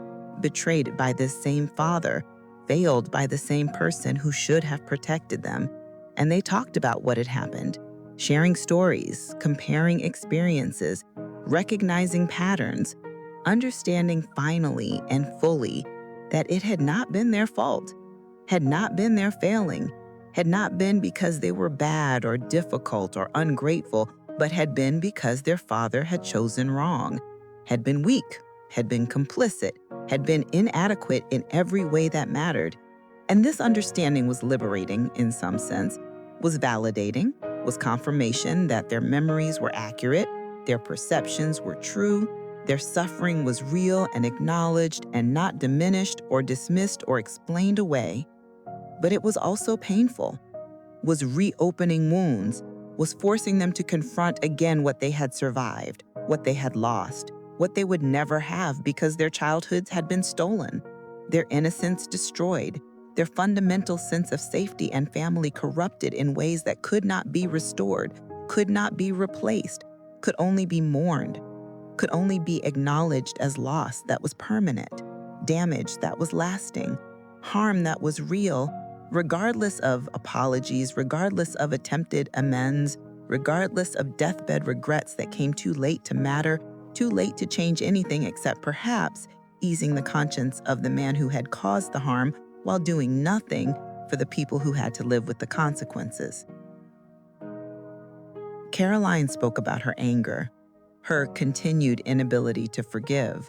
betrayed by this same father, failed by the same person who should have protected them. And they talked about what had happened, sharing stories, comparing experiences, recognizing patterns, understanding finally and fully that it had not been their fault, had not been their failing, had not been because they were bad or difficult or ungrateful, but had been because their father had chosen wrong, had been weak, had been complicit, had been inadequate in every way that mattered. And this understanding was liberating in some sense, was validating, was confirmation that their memories were accurate, their perceptions were true, their suffering was real and acknowledged and not diminished or dismissed or explained away. But it was also painful, was reopening wounds, was forcing them to confront again what they had survived, what they had lost, what they would never have because their childhoods had been stolen, their innocence destroyed, their fundamental sense of safety and family corrupted in ways that could not be restored, could not be replaced, could only be mourned, could only be acknowledged as loss that was permanent, damage that was lasting, harm that was real, regardless of apologies, regardless of attempted amends, regardless of deathbed regrets that came too late to matter, too late to change anything except perhaps easing the conscience of the man who had caused the harm while doing nothing for the people who had to live with the consequences. Caroline spoke about her anger, her continued inability to forgive,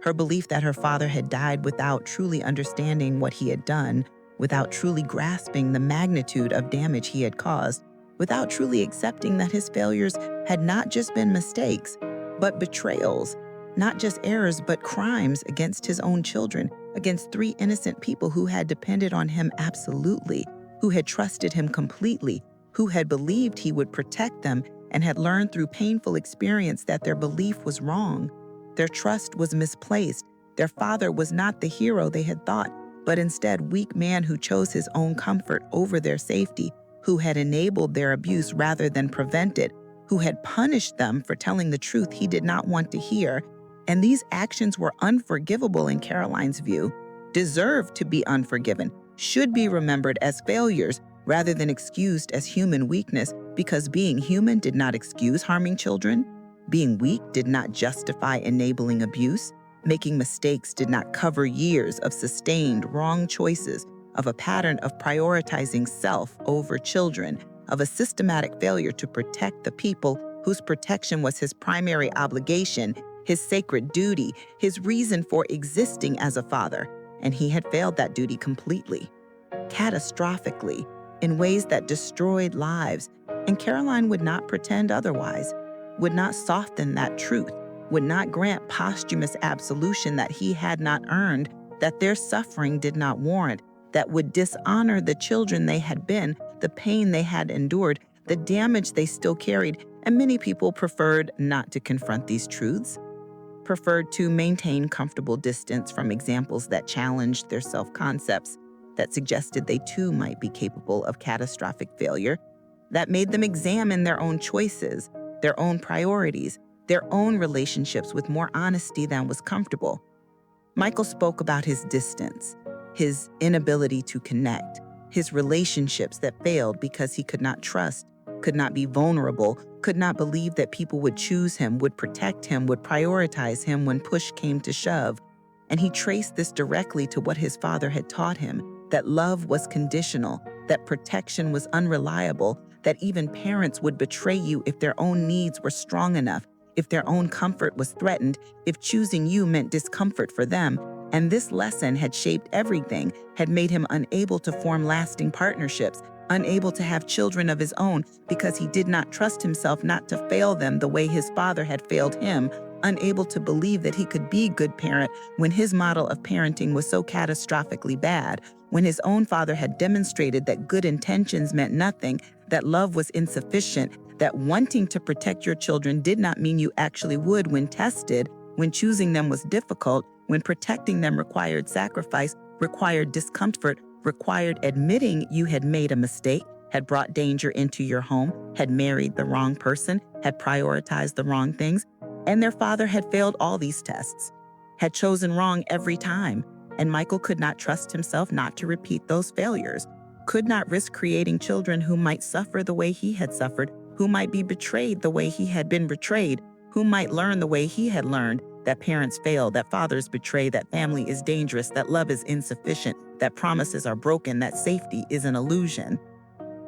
her belief that her father had died without truly understanding what he had done, without truly grasping the magnitude of damage he had caused, without truly accepting that his failures had not just been mistakes, but betrayals, not just errors, but crimes against his own children, against three innocent people who had depended on him absolutely, who had trusted him completely, who had believed he would protect them and had learned through painful experience that their belief was wrong. Their trust was misplaced. Their father was not the hero they had thought, but instead weak man who chose his own comfort over their safety, who had enabled their abuse rather than prevented, who had punished them for telling the truth he did not want to hear. And these actions were unforgivable in Caroline's view, deserved to be unforgiven, should be remembered as failures rather than excused as human weakness, because being human did not excuse harming children. Being weak did not justify enabling abuse. Making mistakes did not cover years of sustained wrong choices, of a pattern of prioritizing self over children, of a systematic failure to protect the people whose protection was his primary obligation, his sacred duty, his reason for existing as a father. And he had failed that duty completely, catastrophically, in ways that destroyed lives. And Caroline would not pretend otherwise, would not soften that truth, would not grant posthumous absolution that he had not earned, that their suffering did not warrant, that would dishonor the children they had been, the pain they had endured, the damage they still carried. And many people preferred not to confront these truths, preferred to maintain comfortable distance from examples that challenged their self-concepts, that suggested they too might be capable of catastrophic failure, that made them examine their own choices, their own priorities, their own relationships with more honesty than was comfortable. Michael spoke about his distance, his inability to connect, his relationships that failed because he could not trust, could not be vulnerable, could not believe that people would choose him, would protect him, would prioritize him when push came to shove. And he traced this directly to what his father had taught him, that love was conditional, that protection was unreliable, that even parents would betray you if their own needs were strong enough, if their own comfort was threatened, if choosing you meant discomfort for them, And this lesson had shaped everything, had made him unable to form lasting partnerships, unable to have children of his own because he did not trust himself not to fail them the way his father had failed him, unable to believe that he could be a good parent when his model of parenting was so catastrophically bad, when his own father had demonstrated that good intentions meant nothing, that love was insufficient, that wanting to protect your children did not mean you actually would when tested, when choosing them was difficult, when protecting them required sacrifice, required discomfort, required admitting you had made a mistake, had brought danger into your home, had married the wrong person, had prioritized the wrong things, and their father had failed all these tests, had chosen wrong every time, and Michael could not trust himself not to repeat those failures, could not risk creating children who might suffer the way he had suffered, who might be betrayed the way he had been betrayed, who might learn the way he had learned, that parents fail, that fathers betray, that family is dangerous, that love is insufficient, that promises are broken, that safety is an illusion.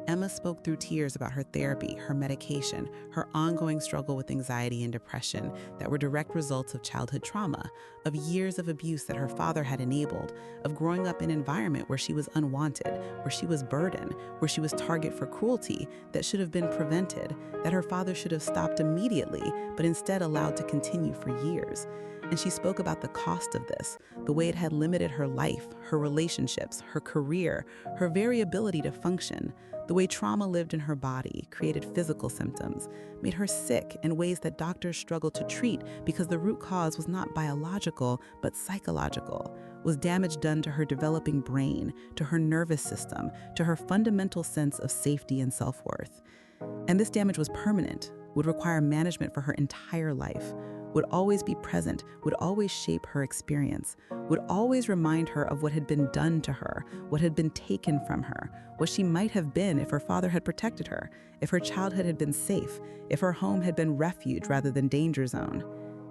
Emma spoke through tears about her therapy, her medication, her ongoing struggle with anxiety and depression that were direct results of childhood trauma, of years of abuse that her father had enabled, of growing up in an environment where she was unwanted, where she was burdened, where she was target for cruelty that should have been prevented, that her father should have stopped immediately, but instead allowed to continue for years. And she spoke about the cost of this, the way it had limited her life, her relationships, her career, her very ability to function, the way trauma lived in her body, created physical symptoms, made her sick in ways that doctors struggled to treat because the root cause was not biological, but psychological, was damage done to her developing brain, to her nervous system, to her fundamental sense of safety and self-worth. And this damage was permanent, would require management for her entire life, would always be present, would always shape her experience, would always remind her of what had been done to her, what had been taken from her, what she might have been if her father had protected her, if her childhood had been safe, if her home had been refuge rather than danger zone.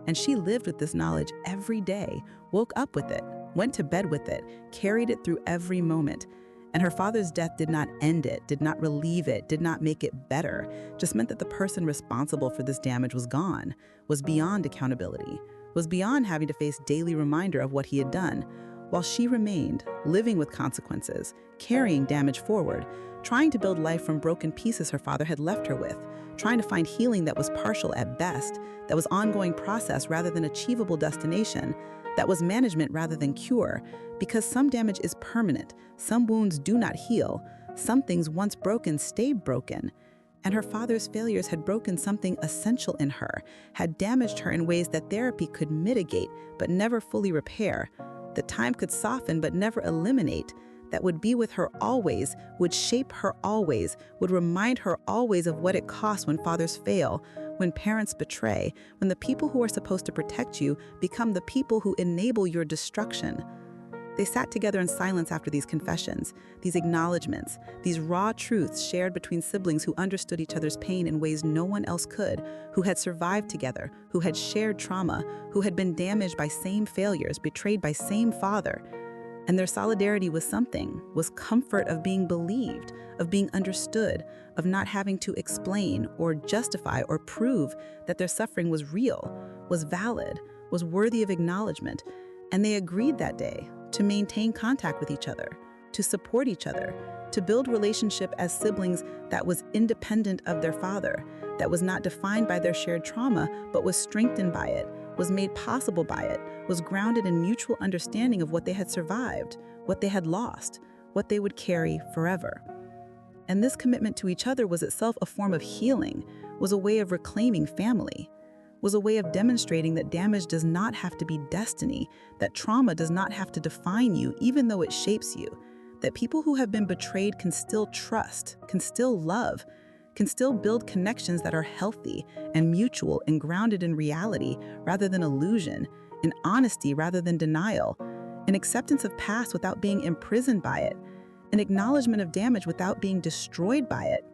And she lived with this knowledge every day, woke up with it, went to bed with it, carried it through every moment. And her father's death did not end it, did not relieve it, did not make it better, just meant that the person responsible for this damage was gone, was beyond accountability, was beyond having to face daily reminder of what he had done, while she remained, living with consequences, carrying damage forward, trying to build life from broken pieces her father had left her with, trying to find healing that was partial at best, that was ongoing process rather than achievable destination, that was management rather than cure, because some damage is permanent, some wounds do not heal, some things once broken stay broken. And her father's failures had broken something essential in her, had damaged her in ways that therapy could mitigate but never fully repair, that time could soften but never eliminate, that would be with her always, would shape her always, would remind her always of what it costs when fathers fail, when parents betray, when the people who are supposed to protect you become the people who enable your destruction. They sat together in silence after these confessions, these acknowledgments, these raw truths shared between siblings who understood each other's pain in ways no one else could, who had survived together, who had shared trauma, who had been damaged by same failures, betrayed by same father. And their solidarity was something, was comfort of being believed, of being understood, of not having to explain or justify or prove that their suffering was real, was valid, was worthy of acknowledgement. And they agreed that day to maintain contact with each other, to support each other, to build relationship as siblings that was independent of their father, that was not defined by their shared trauma, but was strengthened by it, was made possible by it, was grounded in mutual understanding of what they had survived, what they had lost, what they would carry forever. And this commitment to each other was itself a form of healing, was a way of reclaiming family, was a way of demonstrating that damage does not have to be destiny, that trauma does not have to define you even though it shapes you, that people who have been betrayed can still trust, can still love, can still build connections that are healthy and mutual and grounded in reality rather than illusion, in honesty rather than denial, an acceptance of past without being imprisoned by it, an acknowledgement of damage without being destroyed by it.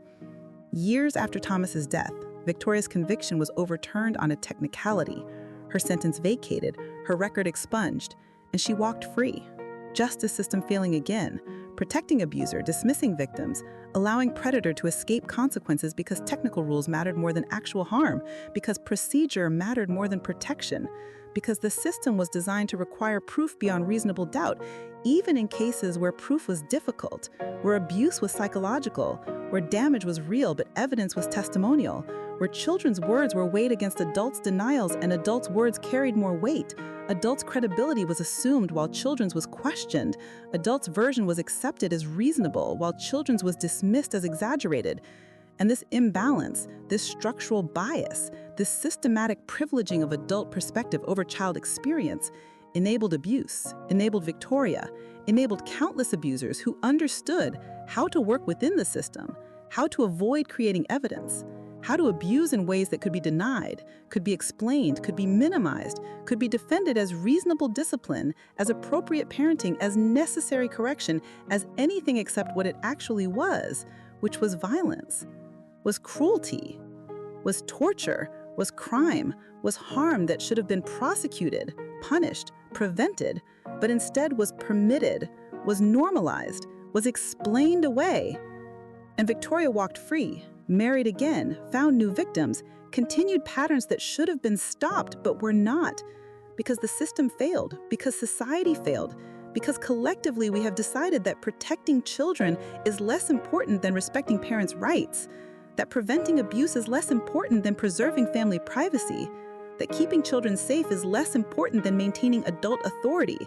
Years after Thomas's death, Victoria's conviction was overturned on a technicality, her sentence vacated, her record expunged, and she walked free. Justice system failing again, protecting abuser, dismissing victims, allowing predator to escape consequences because technical rules mattered more than actual harm, because procedure mattered more than protection, because the system was designed to require proof beyond reasonable doubt, even in cases where proof was difficult, where abuse was psychological, where damage was real but evidence was testimonial, where children's words were weighed against adults' denials and adults' words carried more weight. Adults' credibility was assumed while children's was questioned. Adults' version was accepted as reasonable while children's was dismissed as exaggerated. And this imbalance, this structural bias, this systematic privileging of adult perspective over child experience enabled abuse, enabled Victoria, enabled countless abusers who understood how to work within the system, how to avoid creating evidence, how to abuse in ways that could be denied, could be explained, could be minimized, could be defended as reasonable discipline, as appropriate parenting, as necessary correction, as anything except what it actually was, which was violence, was cruelty, was torture, was crime, was harm that should have been prosecuted, punished, prevented, but instead was permitted, was normalized, was explained away. And Victoria walked free, married again, found new victims, continued patterns that should have been stopped but were not, because the system failed, because society failed, because collectively we have decided that protecting children is less important than respecting parents' rights, that preventing abuse is less important than preserving family privacy, that keeping children safe is less important than maintaining adult authority.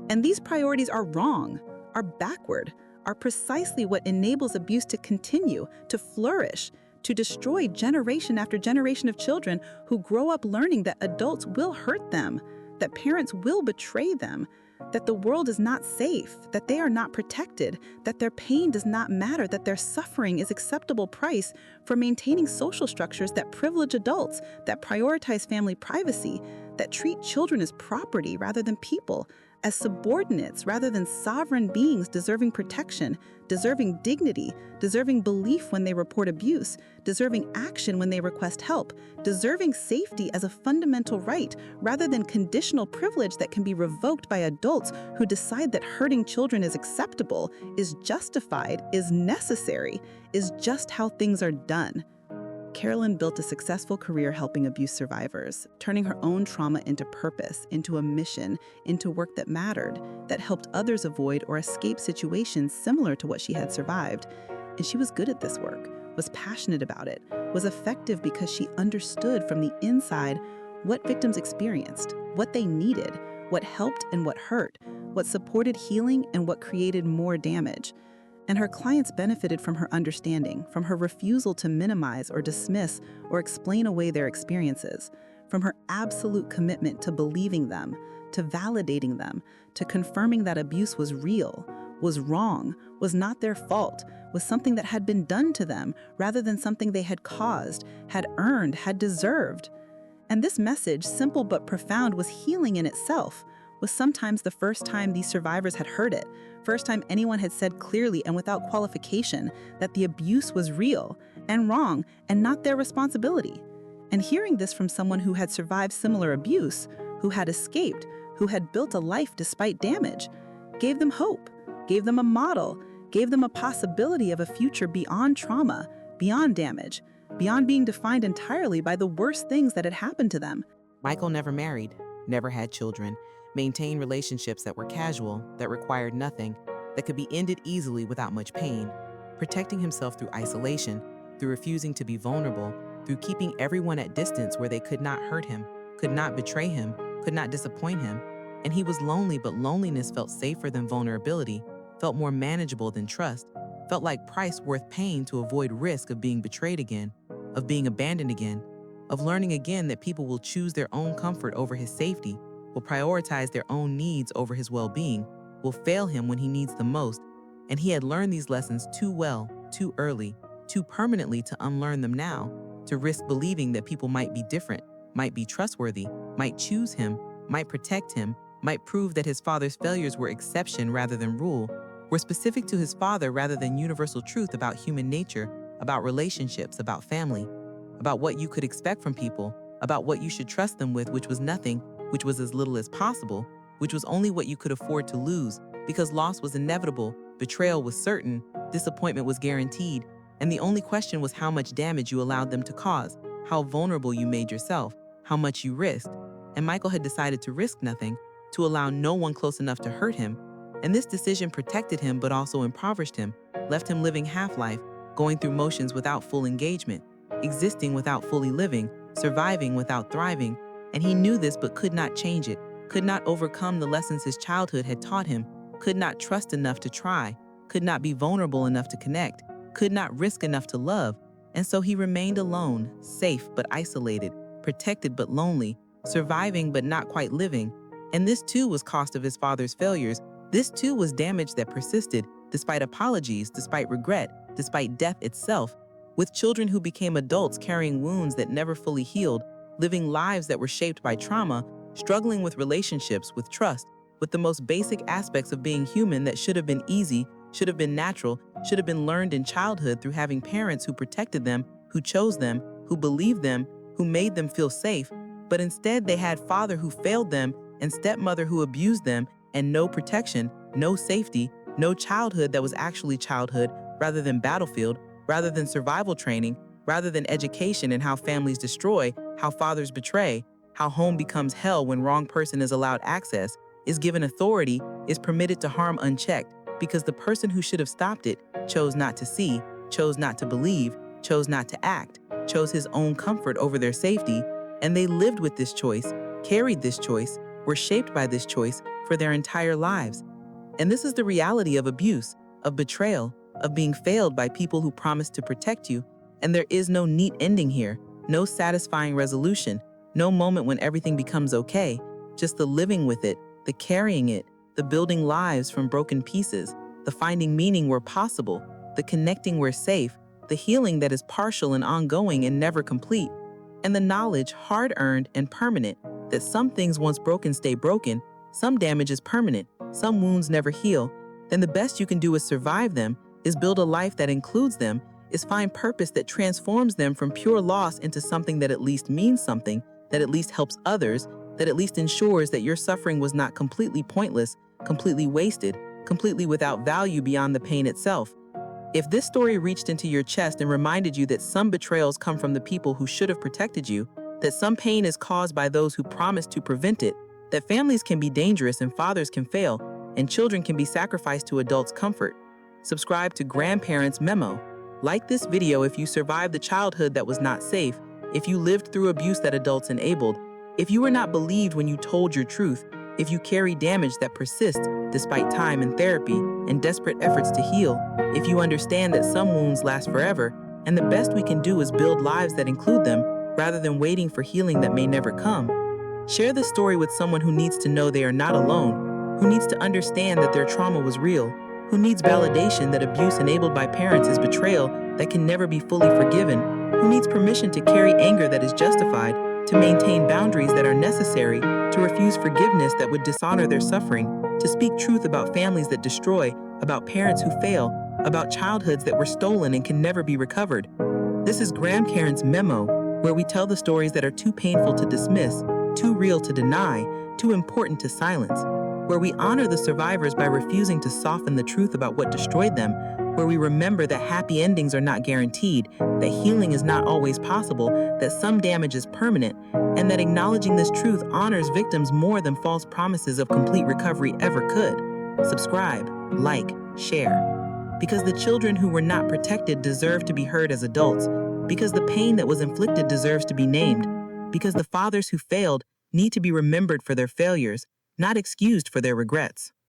And these priorities are wrong, are backward, are precisely what enables abuse to continue, to flourish, to destroy generation after generation of children who grow up learning that adults will hurt them, that parents will betray them, that the world is not safe, that they are not protected, that their pain does not matter, that their suffering is acceptable price for maintaining social structures that privilege adults, that prioritize family privacy, that treat children as property rather than people, as subordinates rather than sovereign beings deserving protection, deserving dignity, deserving belief when they report abuse, deserving action when they request help, deserving safety as a fundamental right rather than conditional privilege that can be revoked by adults who decide that hurting children is acceptable, is justified, is necessary, is just how things are done. Carolyn built a successful career helping abuse survivors, turning her own trauma into purpose, into a mission, into work that mattered, that helped others avoid or escape situations similar to what she had survived. And she was good at this work, was passionate about it, was effective because she understood from the inside what victims experienced, what they needed, what helped and what hurt, what supported healing and what created more damage. And her clients benefited from her understanding, from her refusal to minimize or dismiss or explain away their experiences, from her absolute commitment to believing them, to validating them, to confirming that abuse was real, was wrong, was not their fault, was something that had been done to them rather than something they had caused, had earned, had deserved. And this message, simple but profound, was healing in itself, was sometimes the first time these survivors had heard it, first time anyone had said clearly and without qualification that the abuse was real and wrong and not their responsibility. And hearing this from someone who had survived similar abuse, who had escaped, who had built a life despite damage, gave them hope, gave them a model, gave them a possibility of a future beyond trauma, beyond damage, beyond being defined entirely by the worst things that had happened to them. Michael never married, never had children, maintained relationships that were casual, that required nothing, that could be ended easily without much pain, protecting himself through isolation, through refusing to be vulnerable, through keeping everyone at distance where they could not hurt him, could not betray him, could not disappoint him. And he was lonely, but loneliness felt safer than vulnerability, felt more manageable than trust, felt like price worth paying to avoid risk of being betrayed again, of being abandoned again, of learning again that people will choose their own comfort over his safety, will prioritize their own needs over his well-being, will fail him when he needs the most. And he had learned these lessons too well, too early, too permanently to unlearn them now, to risk believing that people might be different, might be trustworthy, might choose him, might protect him, might prove that his father's failures were exception rather than rule, were specific to his father rather than universal truth about human nature, about relationships, about family, about what you could expect from people, about what you should trust them with, which was nothing, which was as little as possible, which was only what you could afford to lose, because loss was inevitable, Betrayal was certain, disappointment was guaranteed, and the only question was how much damage you allowed them to cause, how vulnerable you made yourself, how much you risked. And Michael had decided to risk nothing, to allow no one close enough to hurt him. And this decision protected him but also impoverished him, left him living half-life, going through motions without full engagement, existing without fully living, surviving without thriving. And he knew this but could not change it, could not overcome the lessons his childhood had taught him, could not trust enough to try, could not be vulnerable enough to connect, could not risk enough to love. And so he remained alone, safe but isolated, protected but lonely, surviving but not quite living. And this too was cost of his father's failures. This too was damage that persisted, despite apologies, despite regret, despite death itself, with children who became adults carrying wounds that never fully healed, living lives that were shaped by trauma, struggling with relationships, with trust, with the most basic aspects of being human that should have been easy, should have been natural, should have been learned in childhood through having parents who protected them, who chose them, who believed them, who made them feel safe. But instead they had father who failed them and stepmother who abused them, and no protection, no safety, no childhood that was actually childhood, rather than battlefield, rather than survival training, rather than education in how families destroy, how fathers betray, how home becomes hell when wrong person is allowed access, is given authority, is permitted to harm unchecked, because the person who should have stopped it chose not to see, chose not to believe, chose not to act, chose his own comfort over their safety, and they lived with this choice, carried this choice, were shaped by this choice for their entire lives. And this is the reality of abuse, of betrayal, of being failed by people who promise to protect you. And there is no neat ending here, no satisfying resolution, no moment when everything becomes okay, just the living with it, the carrying it, the building lives from broken pieces, the finding meaning where possible, the connecting where safe, the healing that is partial and ongoing and never complete, and the knowledge, hard-earned and permanent, that some things once broken stay broken, some damage is permanent, some wounds never heal. Then the best you can do is survive them, is build a life that includes them, is find purpose that transforms them from pure loss into something that at least means something, that at least helps others, that at least ensures that your suffering was not completely pointless, completely wasted, completely without value beyond the pain itself. If this story reached into your chest and reminded you that some betrayals come from the people who should have protected you, that some pain is caused by those who promised to prevent it, that families can be dangerous and fathers can fail, and children can be sacrificed to adults' comfort, subscribe to GrandParent's Memo. Like this video if you survived the childhood that was not safe, if you lived through abuse that adults enabled, if you were not believed when you told your truth, if you carry damage that persists despite time and therapy and desperate efforts to heal, if you understand that some wounds last forever, and the best we can do is build lives that include them, rather than waiting for healing that may never come. Share this story with someone who needs to know they are not alone, who needs to understand that their trauma was real, who needs validation that abuse enabled by parents is betrayal that can never be fully forgiven, who needs permission to carry anger that is justified, to maintain boundaries that are necessary, to refuse forgiveness that would dishonor their suffering, to speak truth about families that destroy, about parents who fail, about childhoods that were stolen and can never be recovered. This is GrandParent's Memo, where we tell the stories that are too painful to dismiss, too real to deny, too important to silence, where we honor the survivors by refusing to soften the truth about what destroyed them, where we remember that happy endings are not guaranteed, that healing is not always possible, that some damage is permanent, and that acknowledging this truth honors victims more than false promises of complete recovery ever could. Subscribe, like, share. Because the children who were not protected deserve to be heard as adults, because the pain that was inflicted deserves to be named, because the fathers who failed need to be remembered for their failures, not excused for their regrets.